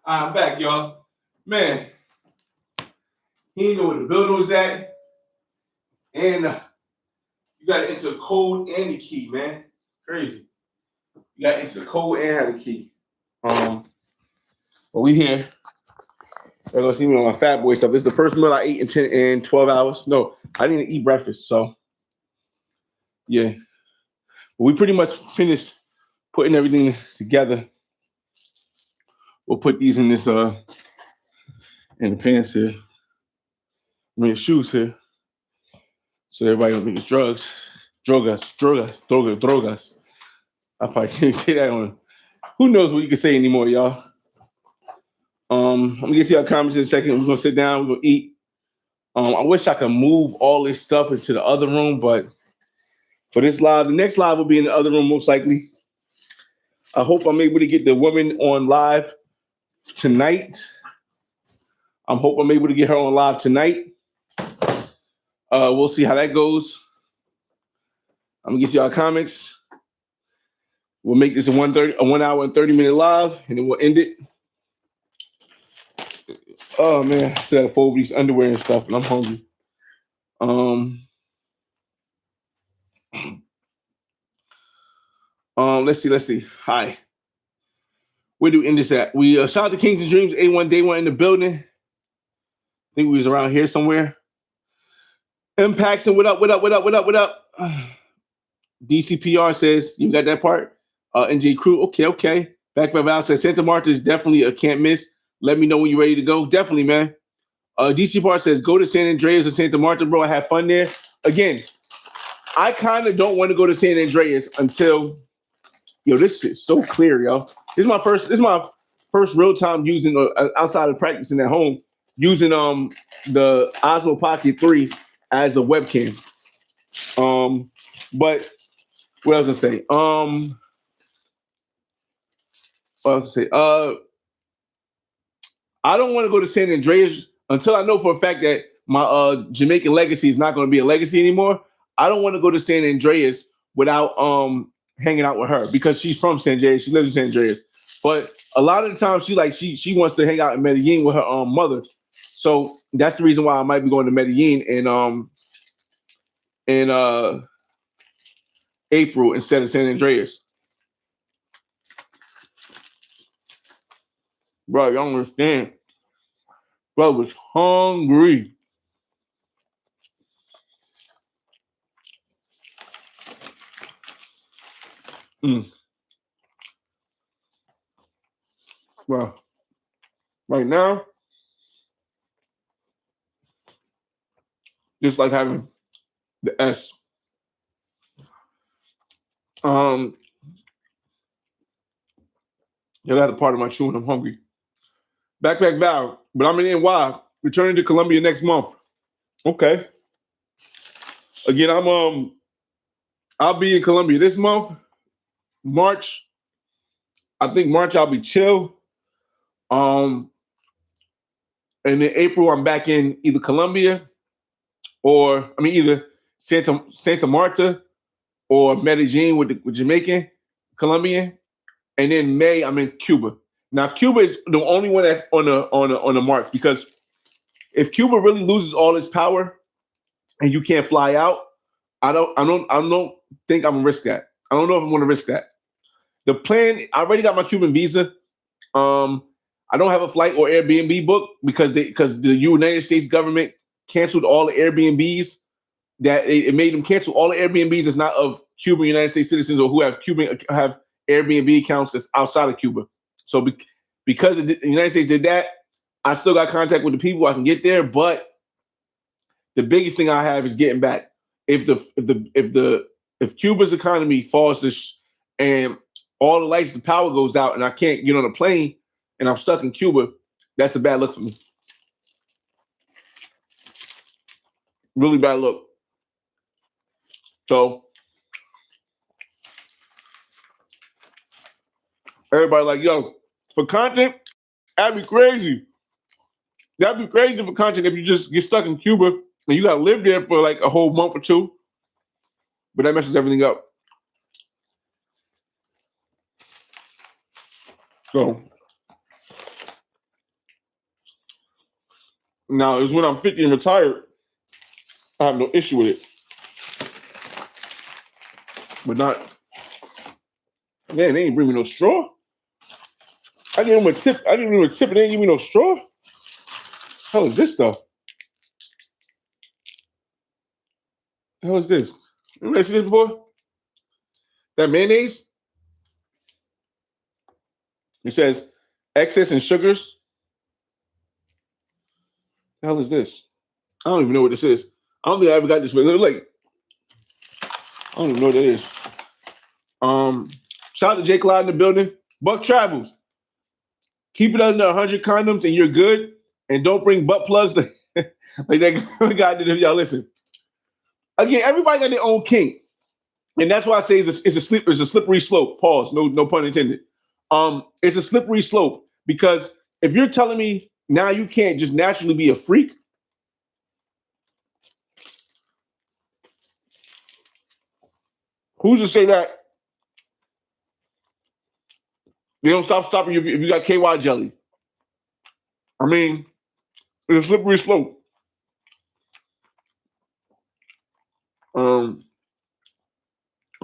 I'm back, y'all. Man, he didn't know where the building was at. And you got to enter the code and the key, man. Crazy. You got to enter the code and have the key. But we here. They're going to see me on my fat boy stuff. This is the first meal I ate in 10 and 12 hours. No, I didn't eat breakfast. So, yeah. We pretty much finished putting everything together. We'll put these in this in the pants here. I mean, the shoes here. So everybody don't think it's drugs. Drogas. I probably can't say that on. Who knows what you can say anymore, y'all. I'm gonna get to your comments in a second. We're gonna sit down, we're gonna eat. I wish I could move all this stuff into the other room, but for this live, the next live will be in the other room most likely. I hope I'm able to get the woman on live tonight. I'm able to get her on live tonight. We'll see how that goes. I'm gonna get to y'all comments. We'll make this a 1 hour and 30-minute live, and then we'll end it. Oh man, I still gotta fold these underwear and stuff, and I'm hungry. Let's see. Hi. Where do we end this at? We shout out to Kings and Dreams, A1 Day 1 in the building. I think we was around here somewhere. UnPacking, what up? DCPR says, you got that part? NJ Crew, okay. Back by Val says, Santa Marta is definitely a can't miss. Let me know when you're ready to go. Definitely, man. DCPR says, go to San Andreas or Santa Marta, bro. I have fun there. Again, I kind of don't want to go to San Andreas until, this shit's so clear, yo. This is my first real time using outside of practicing at home, using the Osmo Pocket 3 as a webcam. But what I was gonna say? I don't want to go to San Andreas until I know for a fact that my Jamaican legacy is not going to be a legacy anymore. I don't want to go to San Andreas without hanging out with her because she's from San Andreas. She lives in San Andreas. But a lot of the time she wants to hang out in Medellin with her mother. So that's the reason why I might be going to Medellin in April instead of San Andreas. Bro, you don't understand. Bro was hungry. Bro, right now, just like having the S. You got a part of my chew and I'm hungry. Backpack Val, but I'm in NY. Returning to Colombia next month. Okay. Again, I'll be in Colombia this month. March. I think March I'll be chill. And in April I'm back in either Colombia either Santa Marta or Medellin with Jamaican, Colombian. And then May I'm in Cuba. Now Cuba is the only one that's on the mark because if Cuba really loses all its power and you can't fly out, I don't think I'm gonna risk that. I don't know if I'm gonna risk that. The plan, I already got my Cuban visa. I don't have a flight or Airbnb book because the United States government canceled all the Airbnbs. That it made them cancel all the Airbnbs that's not of Cuban United States citizens or who have Airbnb accounts that's outside of Cuba. So because the United States did that, I still got contact with the people. I can get there, but the biggest thing I have is getting back. If Cuba's economy falls and all the lights, the power goes out, and I can't get on a plane, and I'm stuck in Cuba, that's a bad look for me. Really bad look. So everybody like, yo, for content, that'd be crazy. That'd be crazy for content if you just get stuck in Cuba and you gotta live there for like a whole month or two. But that messes everything up. So Now, it's when I'm 50 and retired, I have no issue with it. But not, man, they ain't bring me no straw. I gave him a tip. I didn't give him a tip and they didn't give me no straw. Hell is this stuff? Hell is this? You ever seen this before? That mayonnaise? It says excess in sugars. The hell is this? I don't even know what this is. I don't think I ever got this. It look like, I don't even know what that is. Shout out to Jake Clyde in the building. Buck Travels. Keep it under 100 condoms and you're good. And don't bring butt plugs like that guy did. Y'all listen. Again, everybody got their own kink. And that's why I say it's a slippery slope. Pause. No pun intended. It's a slippery slope because if you're telling me now you can't just naturally be a freak, who's to say that they don't stopping you if you got KY jelly? I mean, it's a slippery slope.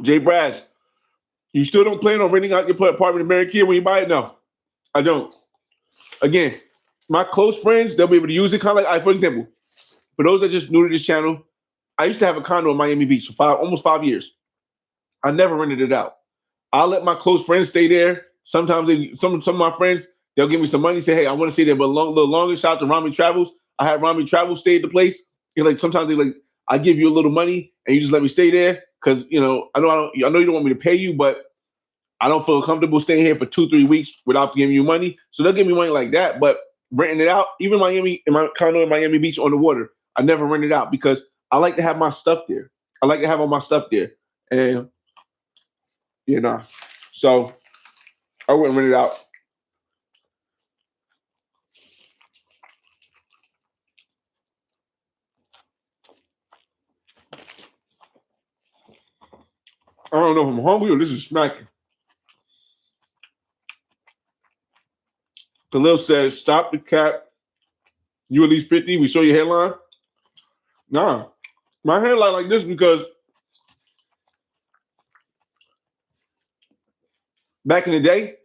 Jay Brass, you still don't plan on renting out your apartment in Barranquilla when you buy it? No, I don't. Again, my close friends, they'll be able to use it. Kind of like, for example, for those that are just new to this channel, I used to have a condo in Miami Beach for almost 5 years. I never rented it out. I'll let my close friends stay there. Sometimes some of my friends, they'll give me some money, say, hey, I want to stay there, but a little longer. Shout out to Rami Travels. I had Rami Travels stay at the place. Sometimes they like, I give you a little money and you just let me stay there. Cause I know you don't want me to pay you, but I don't feel comfortable staying here for 2-3 weeks without giving you money. So they'll give me money like that. But renting it out, even in my condo in Miami Beach on the water, I never rent it out because I like to have my stuff there. I like to have all my stuff there. And so I wouldn't rent it out. I don't know if I'm hungry or this is smacking. Khalil says, stop the cap. You at least 50. We saw your hairline. Nah, my hairline like this because back in the day,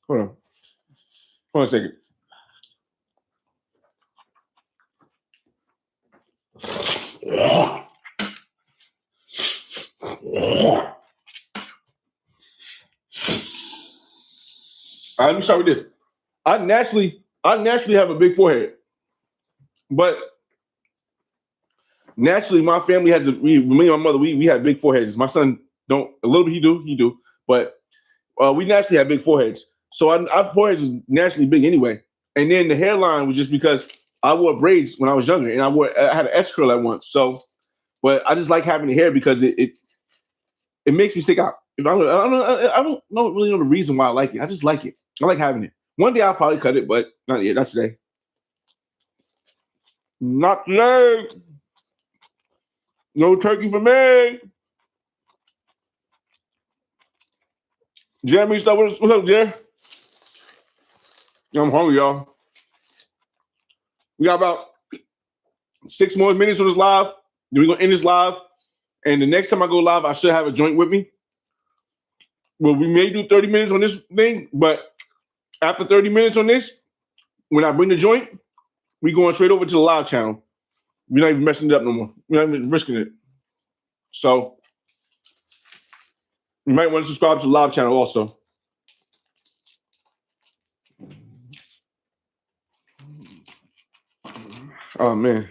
hold on a second. All right, let me start with this. I naturally have a big forehead, but naturally my family has me and my mother, we have big foreheads. My son don't, a little bit he do, but we naturally have big foreheads. So our foreheads is naturally big anyway. And then the hairline was just because I wore braids when I was younger, and I had an S curl at once. So, but I just like having the hair because it makes me stick out. I don't really know the reason why I like it. I just like it. I like having it. One day I'll probably cut it, but not yet. Not today. Not today. No turkey for me. Jeremy, what's up, Jer? I'm hungry, y'all. We got about 6 more minutes on this live. Then we're going to end this live. And the next time I go live, I should have a joint with me. Well, we may do 30 minutes on this thing, but after 30 minutes on this, when I bring the joint, we going straight over to the live channel. We're not even messing it up no more. We're not even risking it. So you might want to subscribe to the live channel also. Oh, man.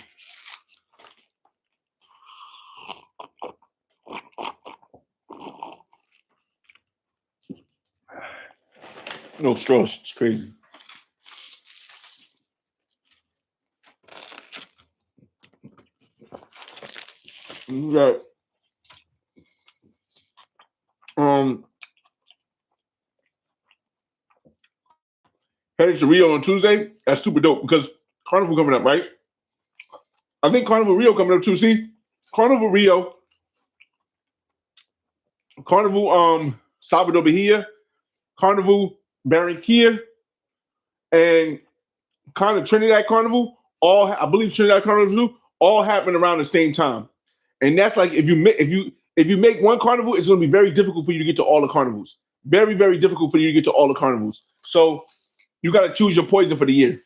No straws. It's crazy. We got headed to Rio on Tuesday. That's super dope because Carnival coming up, right? I think Carnival Rio coming up too. See, Carnival Rio, Carnival Salvador Bahia, Carnival Baranquilla, and kind of Trinidad Carnival all I believe Trinidad Carnival do, all happen around the same time. And that's like if you make one carnival, it's going to be very difficult for you to get to all the carnivals. Very, very difficult for you to get to all the carnivals. So you got to choose your poison for the year.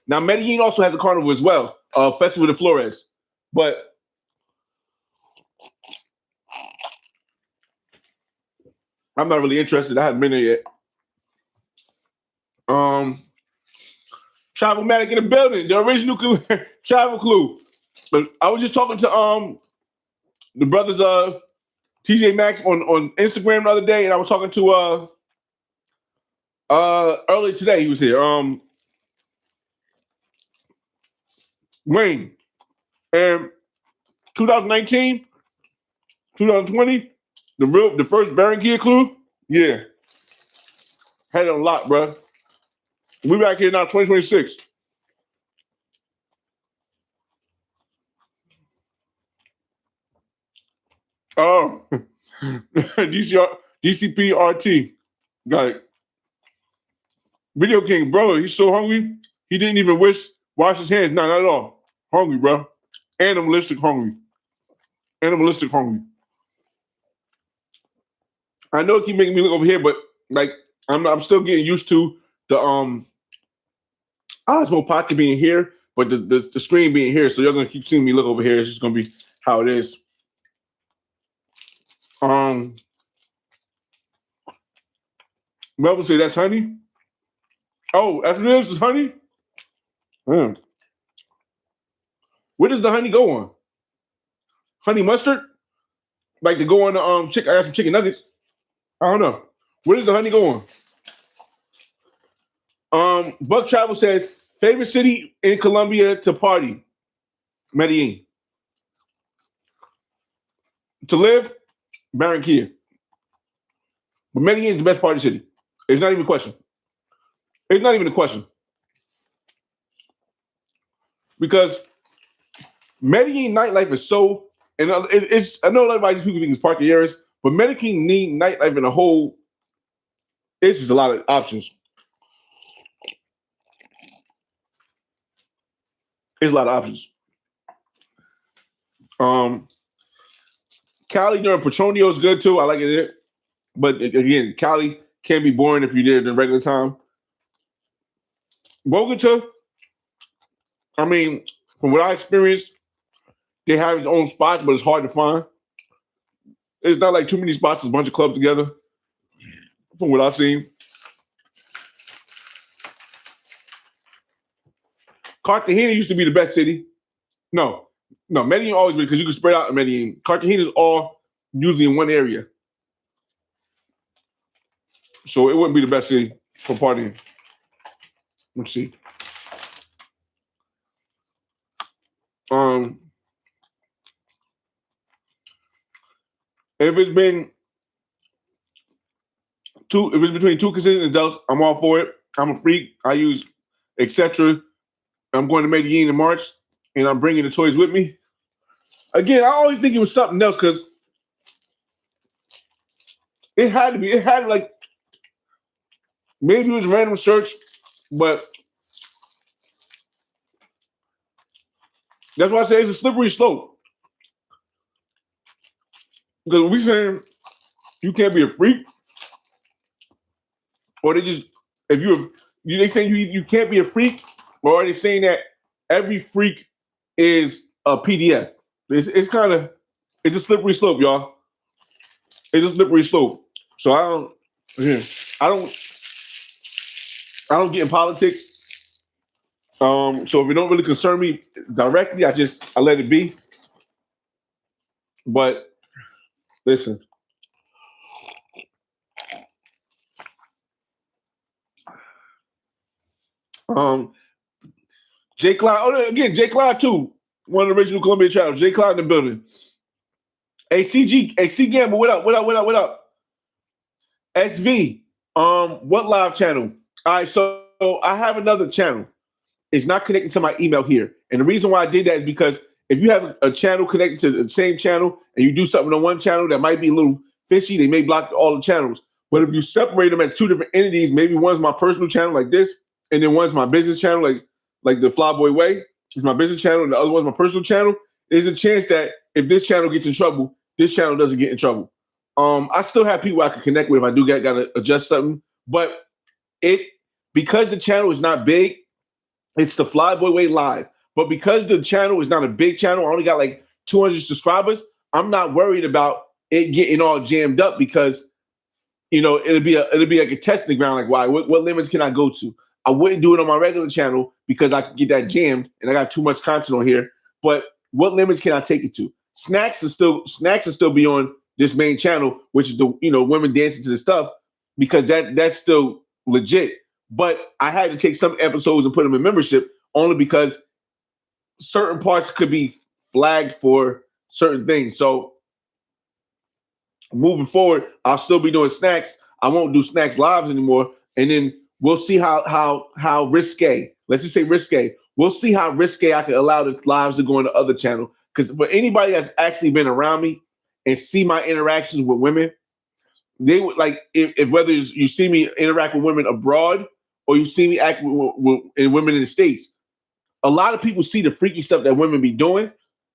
Now, Medellin also has a carnival as well, Festival de Flores. But I'm not really interested. I haven't been there yet. Travelmatic in the building, the original travel clue. But I was just talking to the brothers TJ Maxx on Instagram the other day, and I was talking to earlier today. He was here. Wayne. And 2019, 2020, the first Barranquilla clue, yeah. Had it a lot, bro. We back here now, 2026. Oh, DCPRT. Got it. Video King, bro, he's so hungry, he didn't even wash his hands. Not at all. Hungry, bro. Animalistic hungry. Animalistic hungry. I know it keep making me look over here, but like I'm still getting used to the Osmo Pocket being here, but the screen being here. So you're gonna keep seeing me look over here. It's just gonna be how it is. Melvin say that's honey. Oh, after this is honey. Where does the honey go on? Honey mustard? Like to go on the I got some chicken nuggets. I don't know. Where does the honey go on? Buck Travel says favorite city in Colombia to party. Medellin. To live, Barranquilla. But Medellin is the best party city. It's not even a question. It's not even a question. Because Medellin nightlife is so, and it's I know a lot of people think it's party areas, but Medellin need nightlife in a whole. It's just a lot of options. There's a lot of options. Cali during Petronio is good too. I like it there. But again, Cali can be boring if you're there at the regular time. Bogota, I mean, from what I experienced, they have its own spots, but it's hard to find. It's not like too many spots, it's a bunch of clubs together, from what I've seen. Cartagena used to be the best city. No, Medellin always been, because you can spread out in Medellin. Cartagena is all usually in one area. So it wouldn't be the best city for partying. Let's see. If it's between two consistent adults, I'm all for it. I'm a freak. I use etc. I'm going to Medellin in March, and I'm bringing the toys with me. Again, I always think it was something else because it had to be. It had like maybe it was a random search, but that's why I say it's a slippery slope. Because we saying you can't be a freak, or they just they saying you can't be a freak, or are they saying that every freak is a PDF? It's a slippery slope, y'all. It's a slippery slope. So I don't get in politics. So if it don't really concern me directly, I let it be. But listen. J Cloud. Oh, again, J Cloud too. One of the original Colombian channels. J Cloud in the building. Hey, C Gamble, what up? SV. What live channel? All right, so I have another channel. It's not connected to my email here. And the reason why I did that is because if you have a channel connected to the same channel and you do something on one channel that might be a little fishy, they may block all the channels. But if you separate them as two different entities, maybe one's my personal channel like this, and then one's my business channel. Like like the Flyboy Way is my business channel, and the other one's my personal channel. There's a chance that if this channel gets in trouble, this channel doesn't get in trouble. I still have people I can connect with if I do gotta adjust something, but because the channel is not big, it's the Flyboy Way Live. But because the channel is not a big channel, I only got like 200 subscribers. I'm not worried about it getting all jammed up because it'll be like a testing ground. Like, why? What limits can I go to? I wouldn't do it on my regular channel because I could get that jammed and I got too much content on here. But what limits can I take it to? Snacks will still be on this main channel, which is the women dancing to the stuff, because that's still legit. But I had to take some episodes and put them in membership only because certain parts could be flagged for certain things. So moving forward, I'll still be doing snacks. I won't do snacks lives anymore. And then we'll see how risque. Let's just say risque. We'll see how risque I can allow the lives to go on the other channel. Because for anybody that's actually been around me and see my interactions with women, they would like if whether you see me interact with women abroad or you see me act with women in the States. A lot of people see the freaky stuff that women be doing,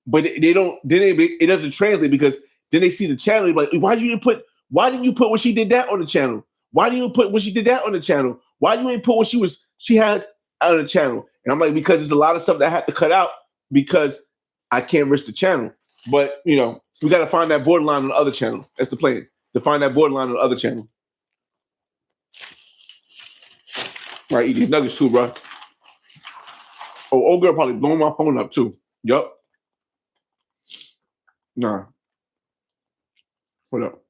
but they don't. It doesn't translate because then they see the channel. They're like, why didn't you put when she did that on the channel? Why didn't you put when she did that on the channel? Why didn't you put when she had out on the channel? And I'm like, because there's a lot of stuff that I have to cut out because I can't risk the channel. But we got to find that borderline on the other channel. That's the plan. To find that borderline on the other channel. All right, eat these nuggets too, bro. Oh, old girl probably blowing my phone up too. Yup. Nah. What up?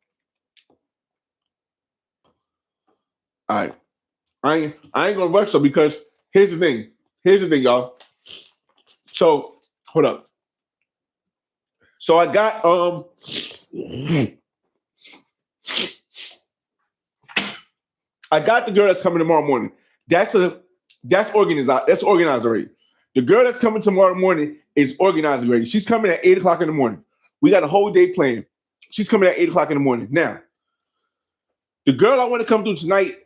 All right. I ain't gonna rush her because here's the thing. Y'all. So hold up. So I got the girl that's coming tomorrow morning. That's organized. That's organized already. The girl that's coming tomorrow morning is organized already. She's coming at 8:00 in the morning. We got a whole day planned. She's coming at 8:00 in the morning. Now, the girl I want to come through tonight,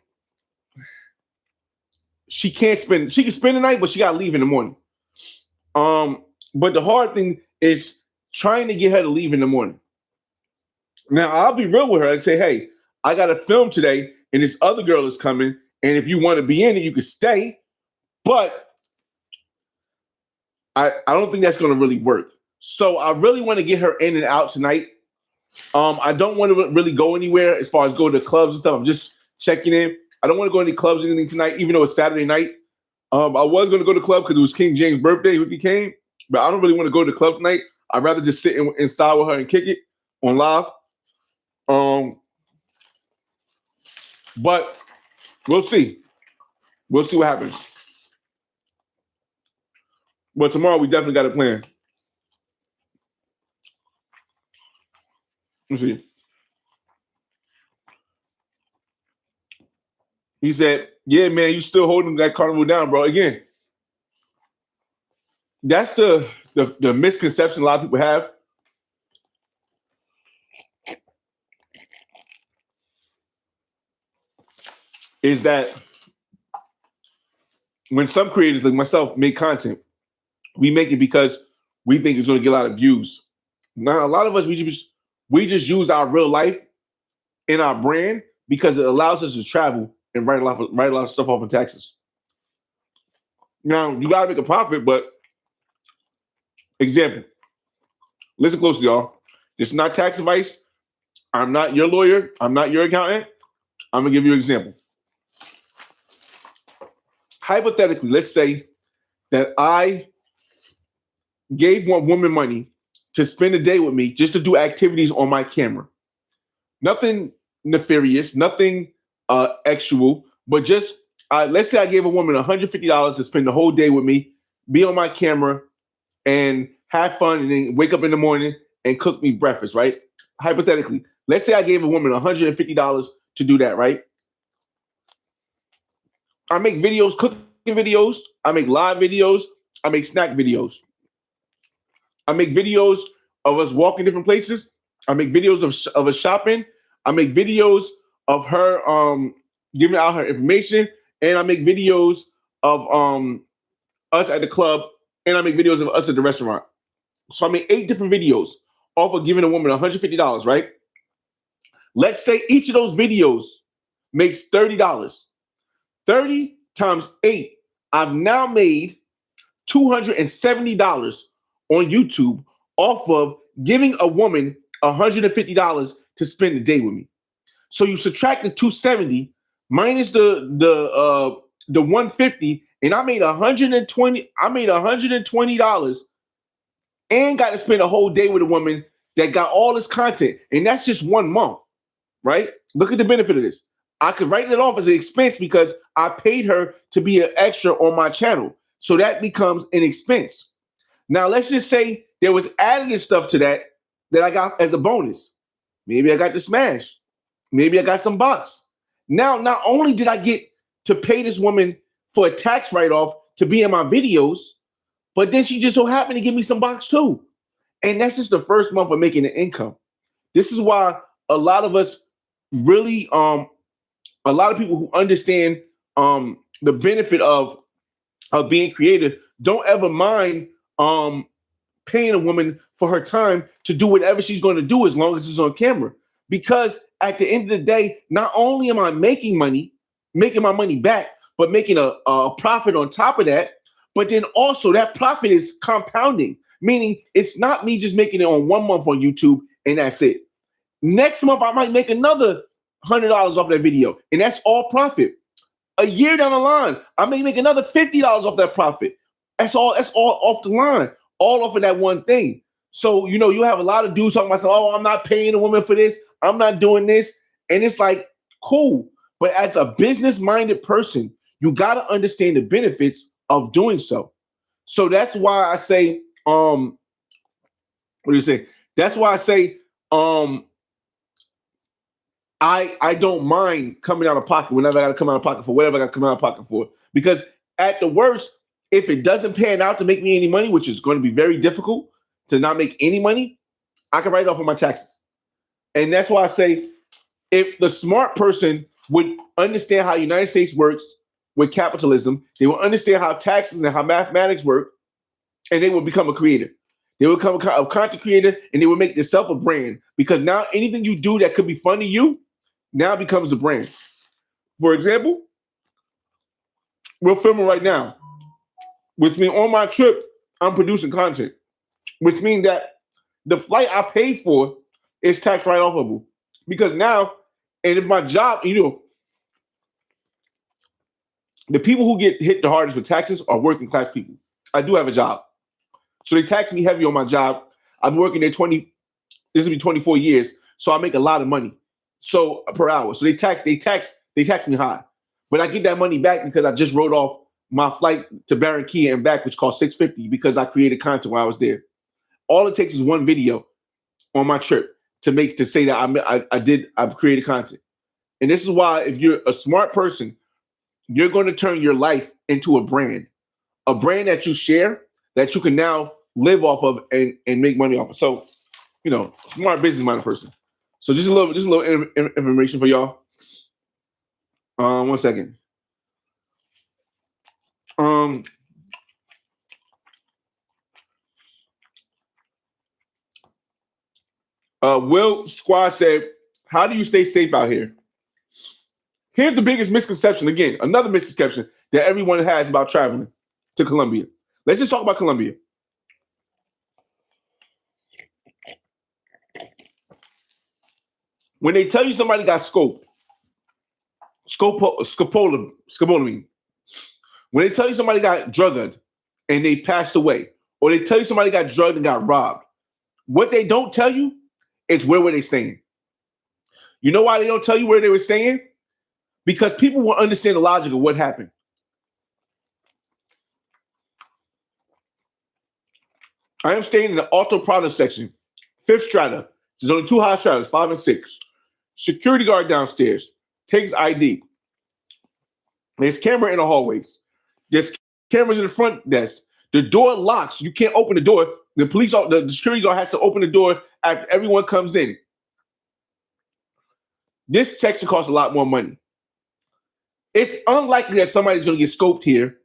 she can spend the night, but she got to leave in the morning. But the hard thing is trying to get her to leave in the morning. Now, I'll be real with her and say, hey, I got a film today, and this other girl is coming, and if you want to be in it, you can stay. But I don't think that's going to really work. So I really want to get her in and out tonight. I don't want to really go anywhere as far as go to clubs and stuff. I'm just checking in. I don't want to go to any clubs or anything tonight, even though it's Saturday night. I was going to go to the club because it was King James' birthday when he came, but I don't really want to go to the club tonight. I'd rather just sit inside with her and kick it on live. But we'll see. We'll see what happens. But tomorrow we definitely got a plan. Let's see. He said, yeah, man, you still holding that carnival down, bro. Again, that's the misconception a lot of people have. Is that when some creators like myself make content, we make it because we think it's going to get a lot of views. Now, a lot of us, we just use our real life in our brand because it allows us to travel and write a lot of stuff off in taxes. Now, you got to make a profit, but example, listen closely, y'all. This is not tax advice. I'm not your lawyer. I'm not your accountant. I'm going to give you an example. Hypothetically, let's say that I gave one woman money to spend a day with me just to do activities on my camera. Nothing nefarious, nothing actual, but just let's say I gave a woman $150 to spend the whole day with me, be on my camera, and have fun, and then wake up in the morning and cook me breakfast, right? Hypothetically, let's say I gave a woman $150 to do that, right? I make videos, cooking videos. I make live videos. I make snack videos. I make videos of us walking different places. I make videos of us shopping. I make videos of her giving out her information, and I make videos of us at the club, and I make videos of us at the restaurant. So I made 8 different videos off of giving a woman $150, right? Let's say each of those videos makes $30. 30 times 8, I've now made $270 on YouTube off of giving a woman $150 to spend the day with me. So you subtract the 270 minus the 150, and I made $120. I made $120 and got to spend a whole day with a woman that got all this content, and that's just 1 month, right? Look at the benefit of this. I could write it off as an expense because I paid her to be an extra on my channel. So that becomes an expense. Now, let's just say there was added stuff to that I got as a bonus. Maybe I got the smash. Maybe I got some box. Now, not only did I get to pay this woman for a tax write-off to be in my videos, but then she just so happened to give me some box too. And that's just the first month of making an income. This is why a lot of us really, a lot of people who understand the benefit of being creative don't ever mind paying a woman for her time to do whatever she's going to do as long as it's on camera. Because at the end of the day, not only am I making money, making my money back, but making a profit on top of that. But then also that profit is compounding, meaning it's not me just making it on 1 month on YouTube and that's it. Next month, I might make another $100 off that video, and that's all profit. A year down the line, I may make another $50 off that profit. That's all off the line, all off of that one thing. So, you have a lot of dudes talking about, oh, I'm not paying a woman for this. I'm not doing this. And it's like, cool. But as a business-minded person, you got to understand the benefits of doing so. So that's why I say, what do you say? That's why I say, I don't mind coming out of pocket whenever I got to come out of pocket for whatever I got to come out of pocket for. Because at the worst, if it doesn't pan out to make me any money, which is going to be very difficult to not make any money, I can write it off on my taxes. And that's why I say, if the smart person would understand how the United States works with capitalism, they will understand how taxes and how mathematics work, and they will become a creator. They will become a content creator, and they will make themselves a brand. Because now anything you do that could be fun to you now becomes a brand. For example, we're filming right now, which means on my trip, I'm producing content, which means that the flight I paid for is tax write-offable. Because now, and if my job, the people who get hit the hardest with taxes are working class people. I do have a job. So they tax me heavy on my job. I've been working there this will be 24 years. So I make a lot of money. So per hour. So they tax me high. But I get that money back because I just wrote off my flight to Barranquilla and back, which cost $650 because I created content while I was there. All it takes is one video on my trip to say that I've created content. And this is why if you're a smart person, you're going to turn your life into a brand that you share, that you can now live off of and make money off of. So, smart business-minded person. So just a little information for y'all. 1 second. Will Squad said, how do you stay safe out here? Here's the biggest misconception. Again, another misconception that everyone has about traveling to Colombia. Let's just talk about Colombia. When they tell you somebody got scopolamine, when they tell you somebody got drugged and they passed away, or they tell you somebody got drugged and got robbed, what they don't tell you is where were they staying. You know why they don't tell you where they were staying? Because people will understand the logic of what happened. I am staying in the Alto Prado section, 5th strata. There's only 2 high stratas, 5 and 6. Security guard downstairs takes ID. There's camera in the hallways. There's cameras in the front desk. The door locks. You can't open the door. The security guard has to open the door after everyone comes in. This protection costs a lot more money. It's unlikely that somebody's going to get scoped here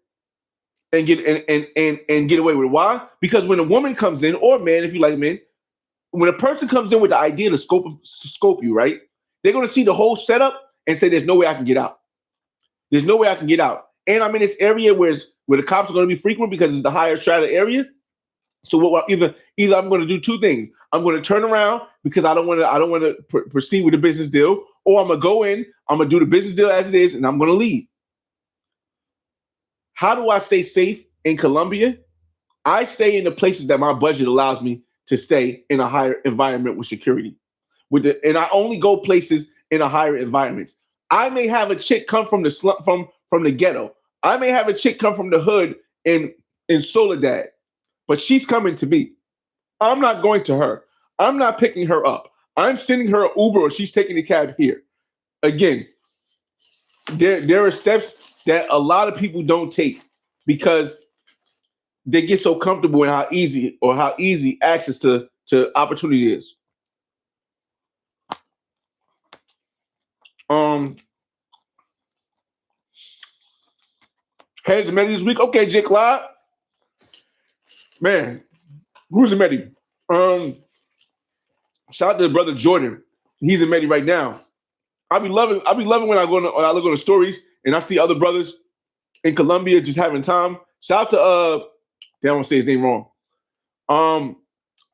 and get away with it. Why? Because when a woman comes in, or man, if you like men, when a person comes in with the idea to scope you, right? They're gonna see the whole setup and say, "There's no way I can get out. There's no way I can get out." And I'm in this area where the cops are gonna be frequent because it's the higher strata area. So either I'm going to do two things. I'm going to turn around because I don't want to proceed with the business deal, or I'm going to go in, I'm going to do the business deal as it is, and I'm going to leave. How do I stay safe in Colombia? I stay in the places that my budget allows me to stay in a higher environment with security. And I only go places in a higher environments. I may have a chick come from the from the ghetto. I may have a chick come from the hood in Soledad. But she's coming to me. I'm not going to her. I'm not picking her up. I'm sending her an Uber, or she's taking the cab here. Again, there are steps that a lot of people don't take because they get so comfortable in how easy access to opportunity is. Headed to Medi this week. Okay, Jake Clyde. Man, who's in Medi? Shout out to the brother Jordan. He's in Medi right now. I be loving when I look on the stories and I see other brothers in Colombia just having time. Shout out to I'm gonna say his name wrong. I'm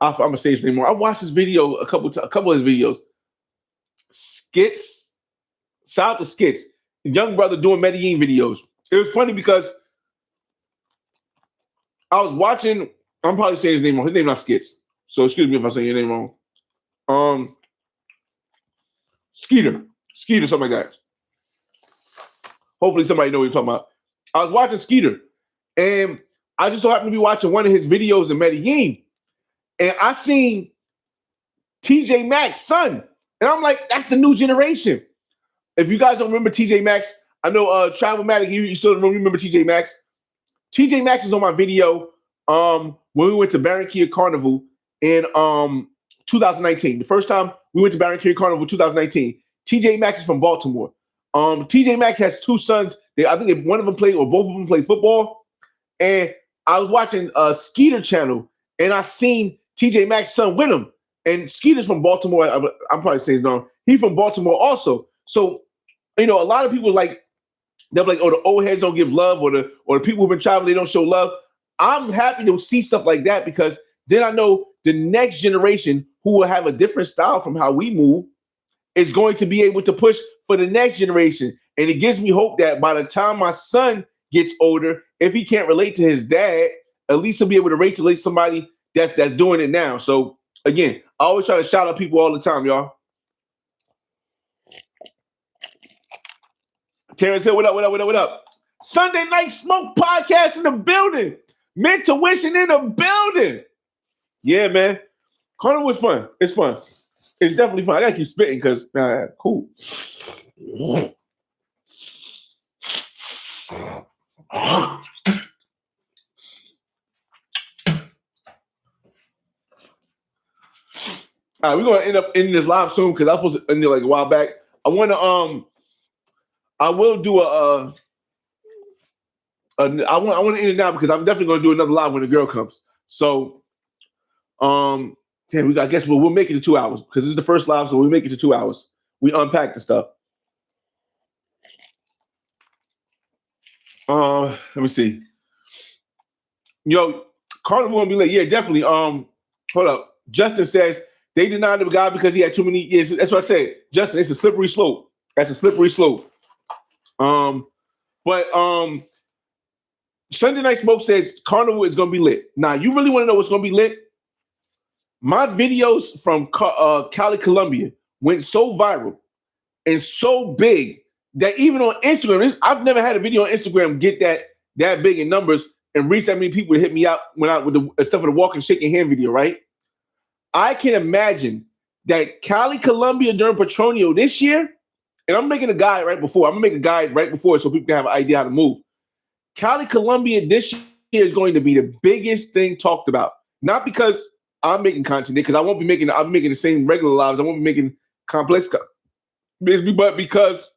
gonna say his name wrong. I watched his video a couple of his videos. Skits. Shout out to Skits. Young brother doing Medellin videos. It was funny because I was watching. I'm probably saying his name wrong. His name's not Skits. So excuse me if I say your name wrong. Skeeter, something like that. Hopefully somebody knows what you're talking about. I was watching Skeeter, and I just so happened to be watching one of his videos in Medellin, and I seen TJ Maxx's son, and I'm like, that's the new generation. If you guys don't remember TJ Maxx, I know Travelmatic, you still remember TJ Maxx. TJ Maxx is on my video when we went to Barranquilla Carnival in 2019. The first time we went to Barranquilla Carnival 2019. TJ Maxx is from Baltimore. TJ Maxx has two sons. I think one of them played, or both of them play football. And I was watching Skeeter channel, and I seen TJ Maxx's son with him. And Skeeter's from Baltimore. I'm probably saying no. He's from Baltimore also. So, a lot of people they're like, oh, the old heads don't give love, or the people who've been traveling, they don't show love. I'm happy to see stuff like that because then I know the next generation who will have a different style from how we move is going to be able to push for the next generation. And it gives me hope that by the time my son gets older, if he can't relate to his dad, at least he'll be able to relate to somebody that's doing it now. So again, I always try to shout out people all the time, y'all. Terrence Hill, what up? Sunday Night Smoke Podcast in the building. Mentuition in the building. Yeah, man. Carnival was fun. It's fun. It's definitely fun. I gotta keep spitting because cool. All right, we're gonna end up ending this live soon because I was supposed to end it like a while back. I will do I want to end it now because I'm definitely gonna do another live when the girl comes. So I guess we'll make it to 2 hours because this is the first live, so we'll make it to 2 hours. We unpack the stuff. Let me see. Carnival gonna be late. Yeah, definitely. Hold up. Justin says they denied the guy because he had too many years. That's what I said. Justin, it's a slippery slope. That's a slippery slope. But Sunday Night Smoke says Carnival is gonna be lit. Now, you really want to know what's gonna be lit? My videos from Cali, Colombia went so viral and so big that even on Instagram, I've never had a video on Instagram get that big in numbers and reach that many people to hit me out except for the walking, shaking hand video, right? I can imagine that Cali, Colombia during Petronio this year, and I'm making a guide right before. I'm gonna make a guide right before so people can have an idea how to move. Cali, Colombia this year is going to be the biggest thing talked about. Not because I'm making content because I'm making the same regular lives. I won't be making complex, but because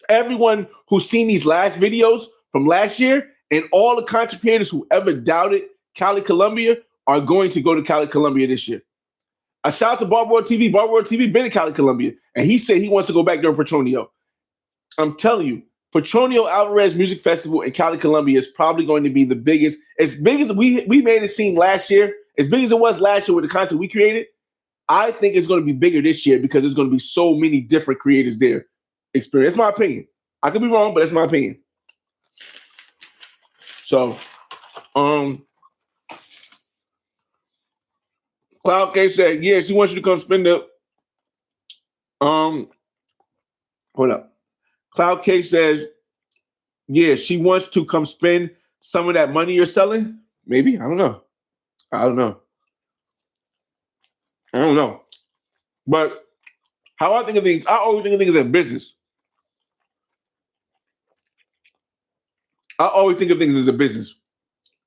everyone who's seen these last videos from last year And all the content creators who ever doubted Cali Columbia are going to go to Cali Columbia this year. A shout out to Barbour TV. Barbour TV been in Cali Columbia, and he said he wants to go back during Petronio. I'm telling you, Petronio Alvarez Music Festival in Cali Columbia is probably going to be the biggest, as big as we made it seem last year, as big as it was last year with the content we created. I think it's going to be bigger this year because there's going to be so many different creators there. Experience. That's my opinion. I could be wrong, but that's my opinion. So, Cloud K said, yeah, she wants you to come spend the, hold up. Cloud K says, yeah, she wants to come spend some of that money you're selling. Maybe. I don't know. But how I think of things, I always think of things as a business.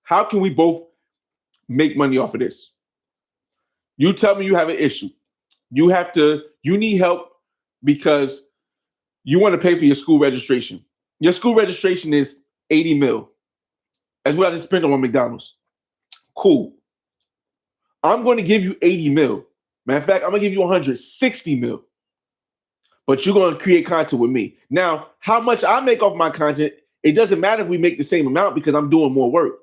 How can we both make money off of this? You tell me you have an issue. You need help because you want to pay for your school registration. Your school registration is 80 mil. That's what I just spent on McDonald's. Cool. I'm going to give you 80 mil. Matter of fact, I'm going to give you 160 mil. But you're going to create content with me. Now, how much I make off my content, it doesn't matter if we make the same amount because I'm doing more work.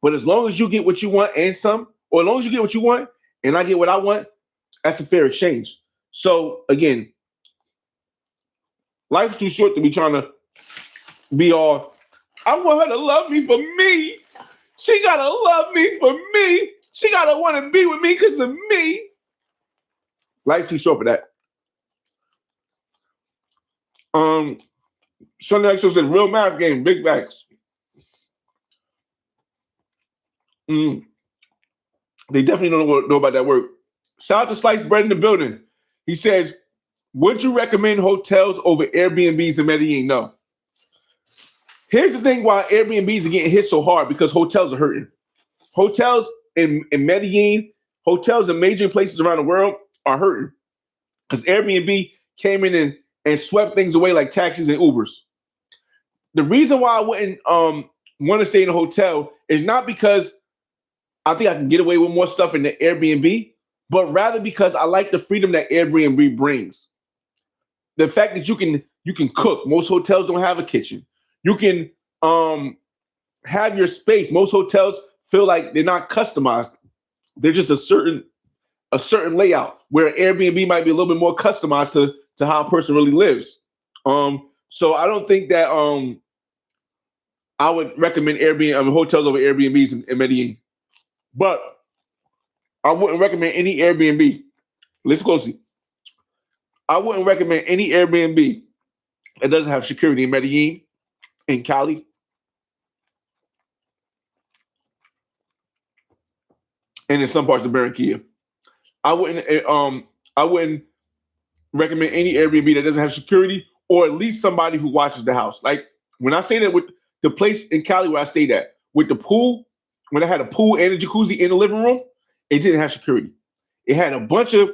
But as long as you get what you want and some, or as long as you get what you want and I get what I want, that's a fair exchange. So, again, life's too short to be trying to be all, I want her to love me for me. She got to love me for me. She got to want to be with me because of me. Life's too short for that. Sunday Extra says, real math game, big facts. They definitely don't know about that work. Shout out to Sliced Bread in the building. He says, would you recommend hotels over Airbnbs in Medellin? No. Here's the thing why Airbnbs are getting hit so hard, because hotels are hurting. Hotels in Medellin, hotels in major places around the world are hurting because Airbnb came in and swept things away like taxis and Ubers. The reason why I wouldn't want to stay in a hotel is not because I think I can get away with more stuff in the Airbnb, but rather because I like the freedom that Airbnb brings. The fact that you can cook. Most hotels don't have a kitchen. You can have your space. Most hotels feel like they're not customized. They're just a certain layout, where Airbnb might be a little bit more customized to how a person really lives. So I don't think that I would recommend hotels over Airbnbs in Medellin. But I wouldn't recommend any Airbnb. Listen closely. I wouldn't recommend any Airbnb that doesn't have security in Medellin, in Cali, and in some parts of Barranquilla. I wouldn't recommend any Airbnb that doesn't have security, or at least somebody who watches the house. Like when I say that, with the place in Cali where I stayed at, with the pool, when I had a pool and a jacuzzi in the living room, it didn't have security. It had a bunch of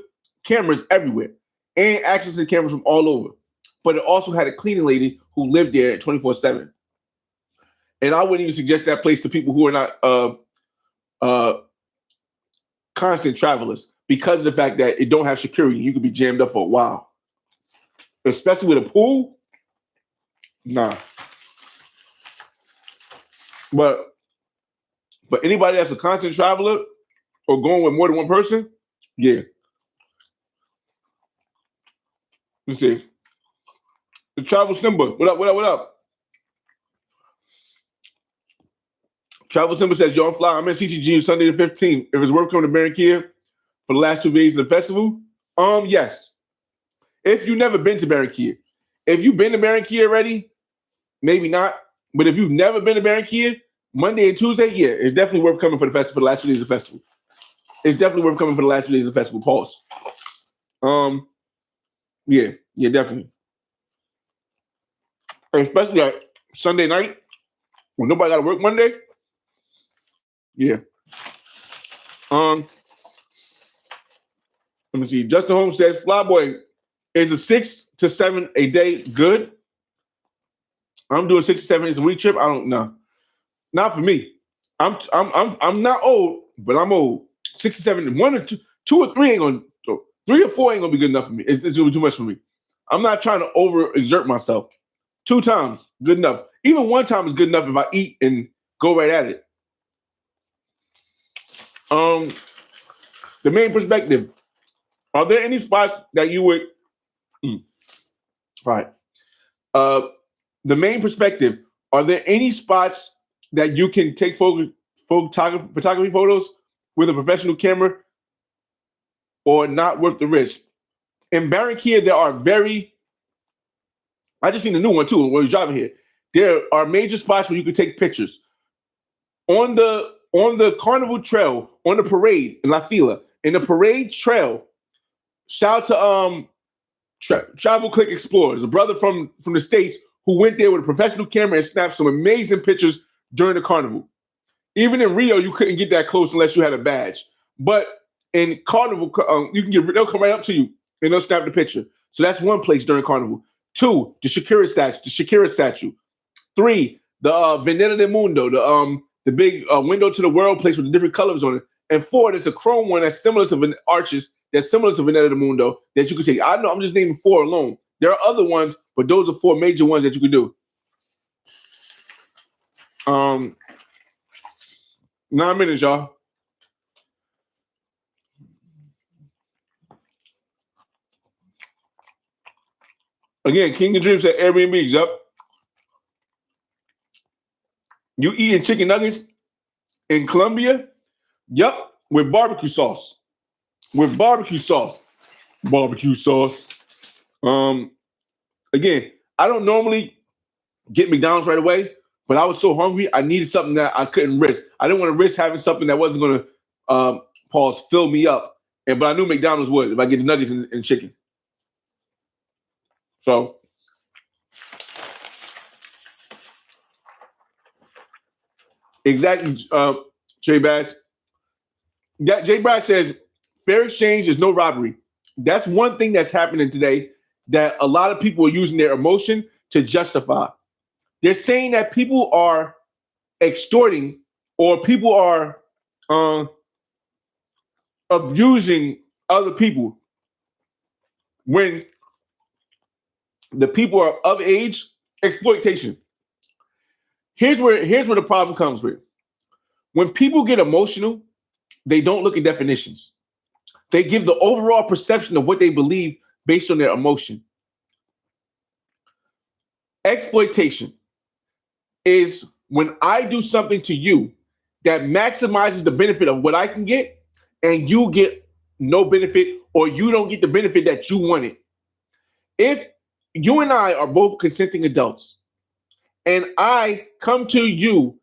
cameras everywhere and access to cameras from all over. But it also had a cleaning lady who lived there 24/7. And I wouldn't even suggest that place to people who are not constant travelers, because of the fact that it don't have security. You could be jammed up for a while. Especially with a pool. Nah. But anybody that's a constant traveler or going with more than one person, yeah. Let's see. The Travel Simba. What up? Travel Simba says, yo, I'm fly. I'm in CTG Sunday the 15th. If it's worth coming to Barranquilla for the last 2 days of the festival, yes. If you've never been to Barranquilla. If you've been to Barranquilla already, maybe not. But if you've never been to Barranquilla, Monday and Tuesday, yeah, it's definitely worth coming for the festival, for the last 2 days of the festival. It's definitely worth coming for the last 2 days of the festival. Pause. Yeah, definitely. Especially like Sunday night when nobody got to work Monday. Yeah. Let me see. Justin Holmes says, Flyboy, is a 6 to 7 a day good? I'm doing 6 to 7 days a week trip. I don't know. Not for me. I'm not old, but I'm old. 67, one or two or three ain't gonna. 3 or 4 ain't gonna be good enough for me. It's gonna be too much for me. I'm not trying to overexert myself. 2 times, good enough. Even 1 time is good enough if I eat and go right at it. The main perspective. Are there any spots that you would? Right. The main perspective. Are there any spots that you can take photography photos with a professional camera, or not worth the risk? In Barranquilla, there are I just seen a new one too when we was driving here. There are major spots where you can take pictures. On the Carnival Trail, on the parade in La Fila, in the parade trail, shout out to Travel Click Explorers, a brother from the States who went there with a professional camera and snapped some amazing pictures during the carnival. Even in Rio, you couldn't get that close unless you had a badge. But in Carnival, they'll come right up to you and they'll snap the picture. So that's one place during Carnival. 2, the Shakira statue. 3, the Veneta del Mundo, the big window to the world place with the different colors on it. And 4, there's a chrome one that's similar to arches that's similar to Veneta del Mundo that you could take. I know I'm just naming 4 alone. There are other ones, but those are 4 major ones that you could do. 9 minutes, y'all. Again, King of Dreams at Airbnb. Yep. You eating chicken nuggets in Colombia? Yep, with barbecue sauce. Barbecue sauce. Again, I don't normally get McDonald's right away, but I was so hungry, I needed something that I couldn't risk. I didn't want to risk having something that wasn't going to fill me up. But I knew McDonald's would if I get the nuggets and chicken. So, exactly, Jay Bass. Jay Bass says, fair exchange is no robbery. That's one thing that's happening today that a lot of people are using their emotion to justify. They're saying that people are extorting or people are abusing other people when the people are of age. Exploitation. Here's where the problem comes with. When people get emotional, they don't look at definitions. They give the overall perception of what they believe based on their emotion. Exploitation is when I do something to you that maximizes the benefit of what I can get, and you get no benefit, or you don't get the benefit that you wanted. If you and I are both consenting adults, and I come to you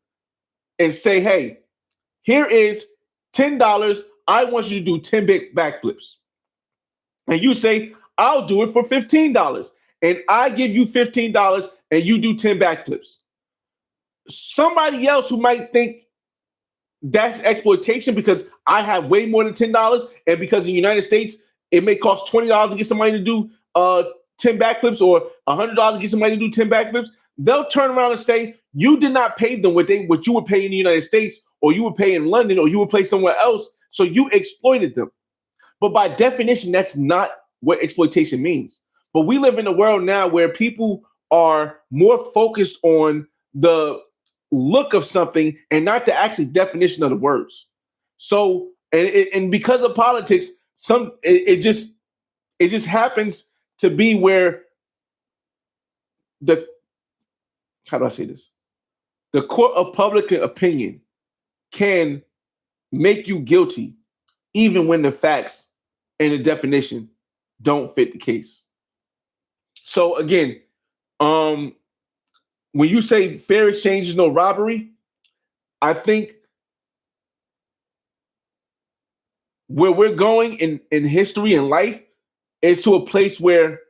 and say, hey, here is $10. I want you to do 10 big backflips. And you say, I'll do it for $15. And I give you $15 and you do 10 backflips. Somebody else who might think that's exploitation because I have way more than $10, and because in the United States, it may cost $20 to get somebody to do 10 backflips, or $100 to get somebody to do 10 backflips. They'll turn around and say, you did not pay them what you would pay in the United States, or you would pay in London, or you would pay somewhere else. So you exploited them. But by definition, that's not what exploitation means. But we live in a world now where people are more focused on the look of something and not the actual definition of the words. So, and because of politics, it just happens to be where how do I say this? The court of public opinion can make you guilty even when the facts and the definition don't fit the case. So again, when you say fair exchange is no robbery, I think where we're going in history and life is to a place where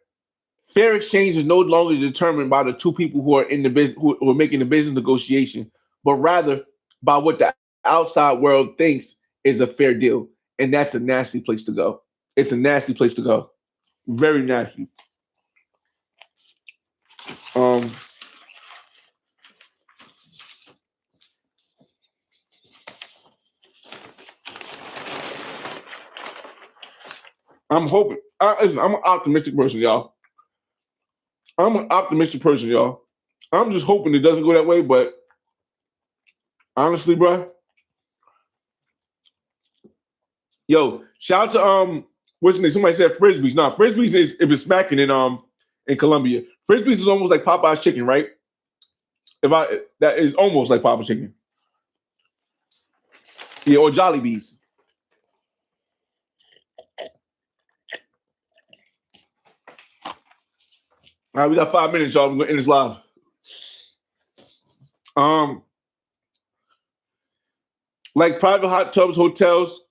fair exchange is no longer determined by the 2 people who are in the business, who are making the business negotiation, but rather by what the outside world thinks is a fair deal. And that's a nasty place to go. It's a nasty place to go. Very nasty. I'm hoping. Listen, I'm an optimistic person, y'all. I'm just hoping it doesn't go that way, but honestly, bro, yo, shout out to what's the name? Somebody said Frisbees. No, Frisbees is it been smacking in Colombia. Frisbees is almost like Popeye's chicken, right? That is almost like Popeye's chicken. Yeah, or Jollibees. All right, we got 5 minutes, y'all. We're gonna end this live. Like private hot tubs, hotels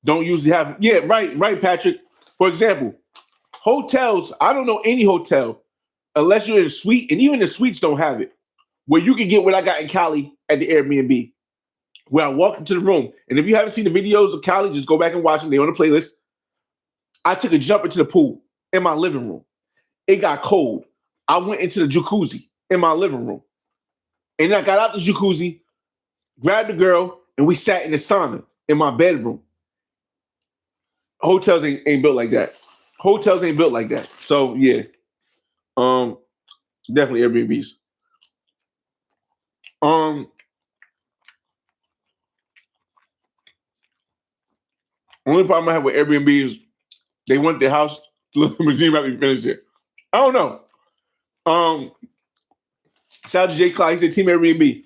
don't usually have. Yeah, right, Patrick. For example, hotels. I don't know any hotel unless you're in a suite, and even the suites don't have it. Where you can get what I got in Cali at the Airbnb, where I walk into the room, and if you haven't seen the videos of Cali, just go back and watch them. They're on the playlist. I took a jump into the pool in my living room. It got cold. I went into the jacuzzi in my living room, and I got out the jacuzzi, grabbed the girl, and we sat in the sauna in my bedroom. Hotels ain't built like that. Hotels ain't built like that. So yeah, definitely Airbnbs. Only problem I have with Airbnb is they want their house to look museum after you finish it. I don't know. Shout out to Jay Clyde. He said Team Airbnb.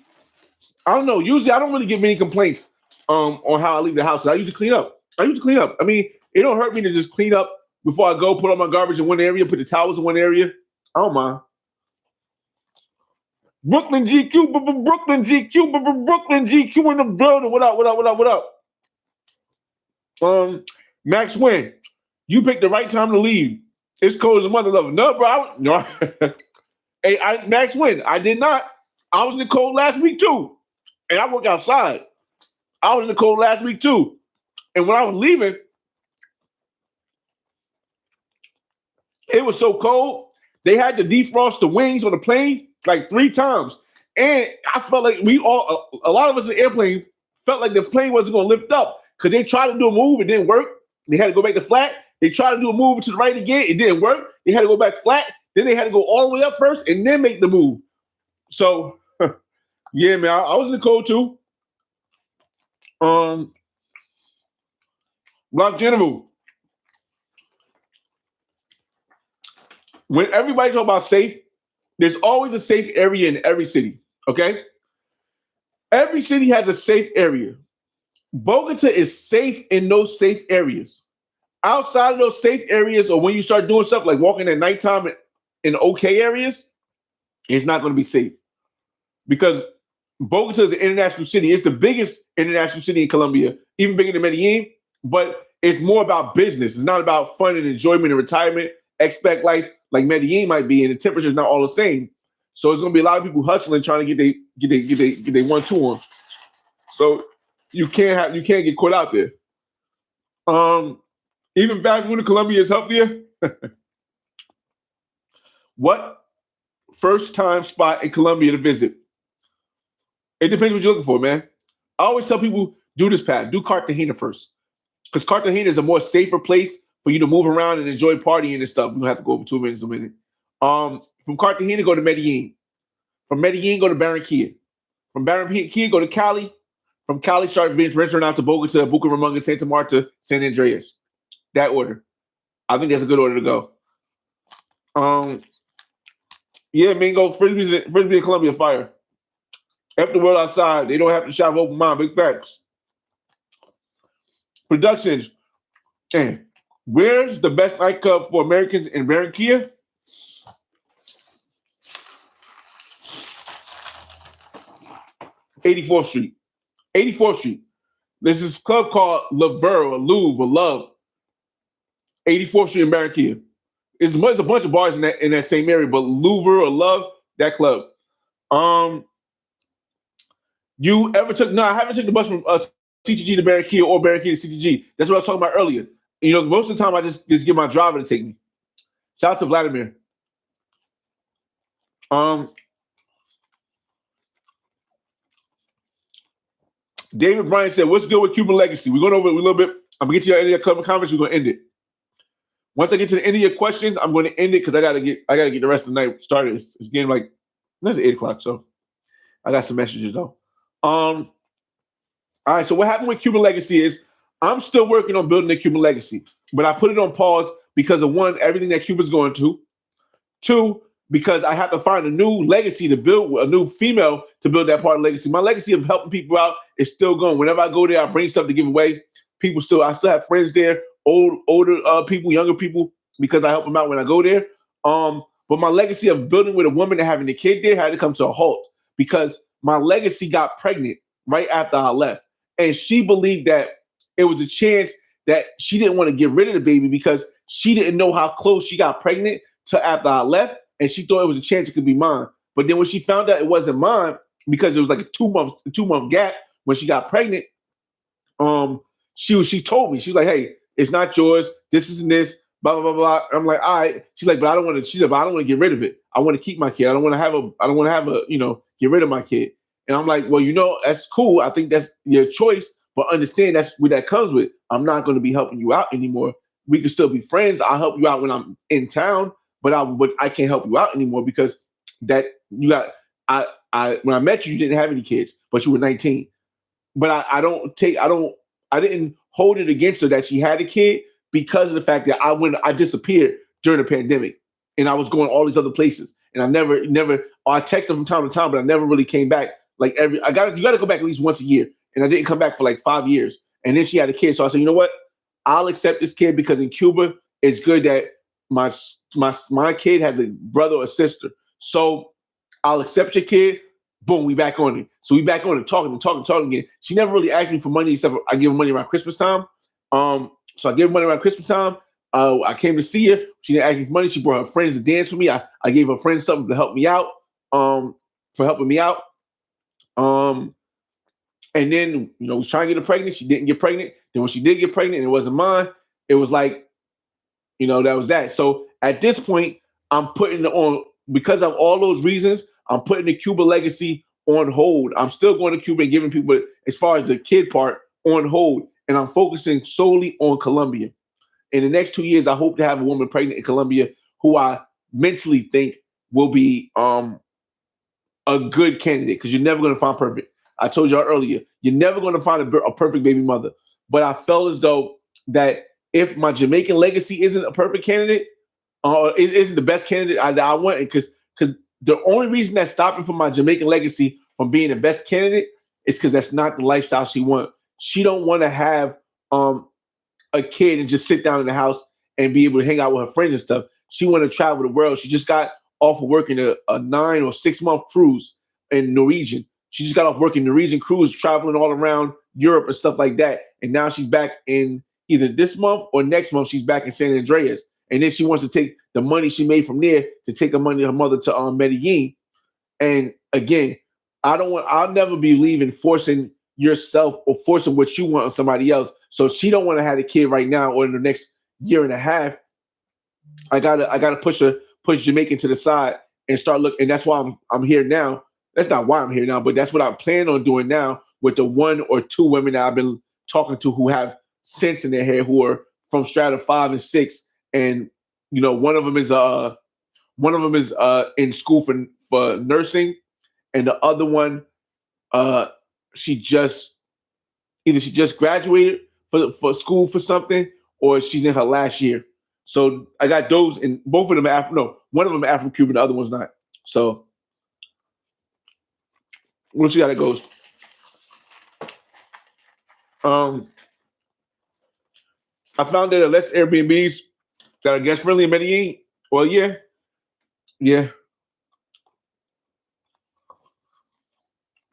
I don't know. Usually I don't really get many complaints on how I leave the house. I usually clean up. I mean, it don't hurt me to just clean up before I go, put all my garbage in one area, put the towels in one area. I don't mind. Brooklyn GQ in the building. What up? Max Wynn, you picked the right time to leave. It's cold as a mother lover. No, bro. No. Hey, Max Wynn, I did not. I was in the cold last week too. And I work outside. I was in the cold last week too. And when I was leaving, it was so cold, they had to defrost the wings on the plane like 3 times. And I felt like a lot of us in the airplane felt like the plane wasn't going to lift up because they tried to do a move. It didn't work. They had to go back to flat. They tried to do a move to the right again. It didn't work. They had to go back flat. Then they had to go all the way up first and then make the move. So, yeah, man, I was in the cold too. Rock General. When everybody talk about safe, there's always a safe area in every city, okay? Every city has a safe area. Bogota is safe in those safe areas. Outside of those safe areas, or when you start doing stuff like walking at nighttime in okay areas, it's not going to be safe. Because Bogota is an international city. It's the biggest international city in Colombia, even bigger than Medellin, but it's more about business. It's not about fun and enjoyment and retirement. Expect life like Medellin might be, and the temperature is not all the same. So it's going to be a lot of people hustling, trying to get their 1-2 on. So you can't get caught out there. Even back when Colombia is healthier. What first time spot in Colombia to visit? It depends what you're looking for, man. I always tell people, do this path. Do Cartagena first. Because Cartagena is a more safer place for you to move around and enjoy partying and stuff. We don't have to go over 2 minutes a minute. From Cartagena, go to Medellin. From Medellin, go to Barranquilla. From Barranquilla, go to Cali. From Cali, start venturing out to Bogota, Bucaramanga, Santa Marta, San Andreas. That order. I think that's a good order to go. Yeah, Mingo, Frisbee and Colombia fire. F the world outside. They don't have to shop open mind. Big facts. Productions. Damn. Where's the best nightclub for Americans in Barranquilla? '84th Street. 84th Street. There's this club called Louvre or Louvre or Love. 84th Street in Barranquilla. There's a bunch of bars in that same area, but Louvre or Love, that club. You ever took? No, I haven't taken the bus from CTG to Barranquilla or Barranquilla to CTG. That's what I was talking about earlier. You know, most of the time I just get my driver to take me. Shout out to Vladimir. David Bryan said, "What's good with Cuban legacy?" We're going over it a little bit. I'm gonna get to your comments. We're gonna end it. Once I get to the end of your questions, I'm going to end it because I gotta get the rest of the night started. It's getting like it's 8 o'clock, so I got some messages though. All right, so what happened with Cuban Legacy is I'm still working on building the Cuban legacy, but I put it on pause because of one, everything that Cuba's going to. Two, because I have to find a new legacy to build, a new female to build that part of legacy. My legacy of helping people out is still going. Whenever I go there, I bring stuff to give away. I still have friends there, older people, younger people, because I help them out when I go there. But my legacy of building with a woman and having a kid there had to come to a halt because my legacy got pregnant right after I left. And she believed that it was a chance that she didn't want to get rid of the baby because she didn't know how close she got pregnant to after I left. And she thought it was a chance it could be mine. But then when she found out it wasn't mine, because it was like a 2 month gap when she got pregnant, she told me, she's like, hey, it's not yours. This isn't this, blah, blah, blah, blah. I'm like, all right. She's like, but I don't want to, she said, but I don't want to get rid of it. I want to keep my kid. I don't want to have a, get rid of my kid. And I'm like, well, that's cool. I think that's your choice, but understand that's what that comes with. I'm not going to be helping you out anymore. We can still be friends. I'll help you out when I'm in town, but I can't help you out anymore because that you got, when I met you, you didn't have any kids, but you were 19. But I didn't hold it against her that she had a kid because of the fact that I disappeared during the pandemic and I was going all these other places. And I I texted her from time to time, but I never really came back. Like you got to go back at least once a year. And I didn't come back for like 5 years. And then she had a kid. So I said, you know what? I'll accept this kid because in Cuba, it's good that my kid has a brother or sister. So I'll accept your kid. Boom, we back on it. So we back on it, talking again. She never really asked me for money except for I give her money around Christmas time. So I gave her money around Christmas time. I came to see her. She didn't ask me for money. She brought her friends to dance with me. I gave her friends something to help me out, for helping me out. And then, was trying to get her pregnant. She didn't get pregnant. Then when she did get pregnant and it wasn't mine, it was like, that was that. So at this point, I'm putting it on, because of all those reasons, I'm putting the Cuba legacy on hold. I'm still going to Cuba and giving people, as far as the kid part, on hold. And I'm focusing solely on Colombia. In the next 2 years, I hope to have a woman pregnant in Colombia who I mentally think will be a good candidate, because you're never going to find perfect. I told y'all earlier, you're never going to find a perfect baby mother. But I felt as though that if my Jamaican legacy isn't a perfect candidate, isn't the best candidate I want, because the only reason that's stopping from my Jamaican legacy from being the best candidate is because that's not the lifestyle she wants. She don't want to have a kid and just sit down in the house and be able to hang out with her friends and stuff. She want to travel the world. She just got off of working a 9 or 6 month cruise in Norwegian. She just got off working Norwegian cruise, traveling all around Europe and stuff like that. And now she's back in either this month or next month. She's back in San Andreas. And then she wants to take the money she made from there to take her money to her mother to Medellin. And again, I'll never believe in forcing yourself or forcing what you want on somebody else. So if she don't want to have a kid right now or in the next year and a half, I gotta push Jamaican to the side and start looking. And that's why I'm here now. That's not why I'm here now, but that's what I plan on doing now with the 1 or 2 women that I've been talking to who have sense in their hair, who are from strata 5 and 6. And one of them is in school for nursing, and the other one, she just graduated for school for something, or she's in her last year. So I got those, and both of them are one of them Afro-Cuban, the other one's not. So we'll see how that goes. I found that less Airbnbs that are guest friendly in Medellin. Well, yeah.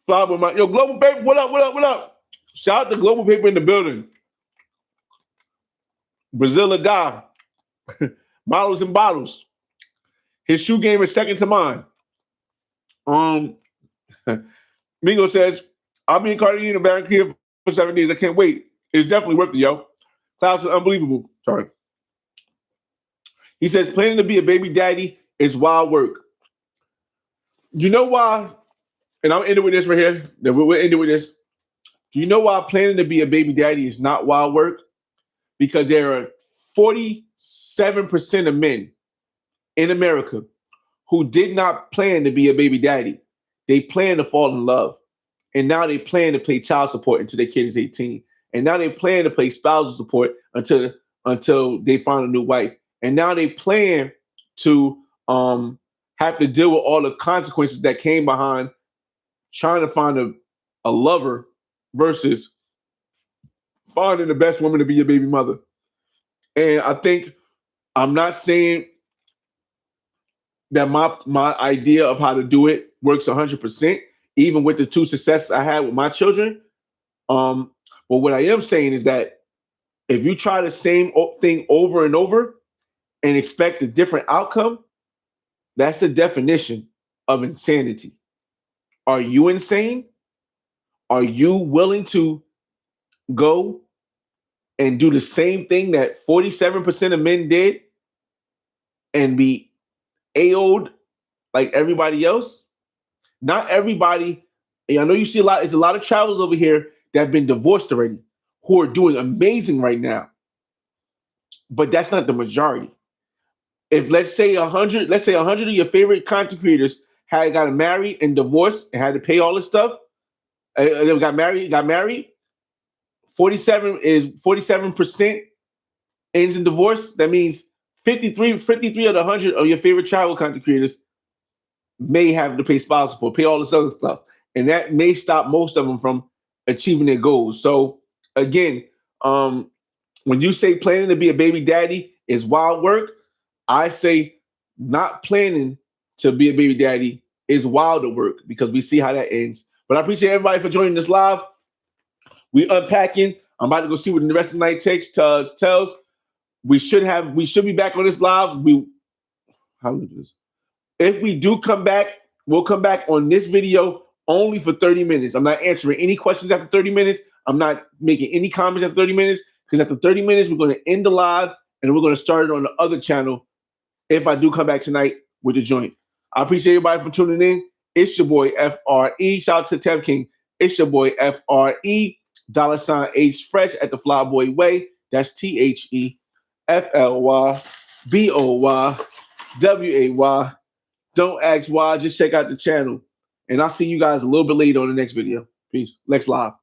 Fly with my Global Paper. What up? Shout out to Global Paper in the building. Brazil da. Models and bottles. His shoe game is second to mine. Mingo says, I'll be in Cartagena, Barranquilla for 7 days. I can't wait. It's definitely worth it, yo. Klaus is unbelievable. Sorry. He says, planning to be a baby daddy is wild work. You know why? And I'm ending with this right here. We're ending with this. Do you know why planning to be a baby daddy is not wild work? Because there are 40 7% of men in America who did not plan to be a baby daddy. They plan to fall in love. And now they plan to pay child support until their kid is 18. And now they plan to pay spousal support until they find a new wife. And now they plan to have to deal with all the consequences that came behind trying to find a lover versus finding the best woman to be your baby mother. And I think I'm not saying that my idea of how to do it works 100%, even with the 2 successes I had with my children. But what I am saying is that if you try the same thing over and over and expect a different outcome, that's the definition of insanity. Are you insane? Are you willing to go and do the same thing that 47% of men did and be AO'd like everybody else? Not everybody. I know you see a lot. There's a lot of travels over here that have been divorced already, who are doing amazing right now. But that's not the majority. If let's say 100 of your favorite content creators had got married and divorced and had to pay all this stuff, they got married. 47% ends in divorce. That means 53 of the 100 of your favorite travel content creators may have to pay spousal support, pay all this other stuff. And that may stop most of them from achieving their goals. So again, when you say planning to be a baby daddy is wild work, I say not planning to be a baby daddy is wilder work, because we see how that ends. But I appreciate everybody for joining this live. We unpacking. I'm about to go see what the rest of the night tells. We should be back on this live. How do we do this? If we do come back, we'll come back on this video only for 30 minutes. I'm not answering any questions after 30 minutes. I'm not making any comments after 30 minutes, because after 30 minutes, we're going to end the live and we're going to start it on the other channel if I do come back tonight with the joint. I appreciate everybody for tuning in. It's your boy FRE. Shout out to Tev King. It's your boy FRE. $H Fresh at the Flyboy Way. That's THEFLYBOYWAY. Don't ask why, just check out the channel. And I'll see you guys a little bit later on the next video. Peace. Next live.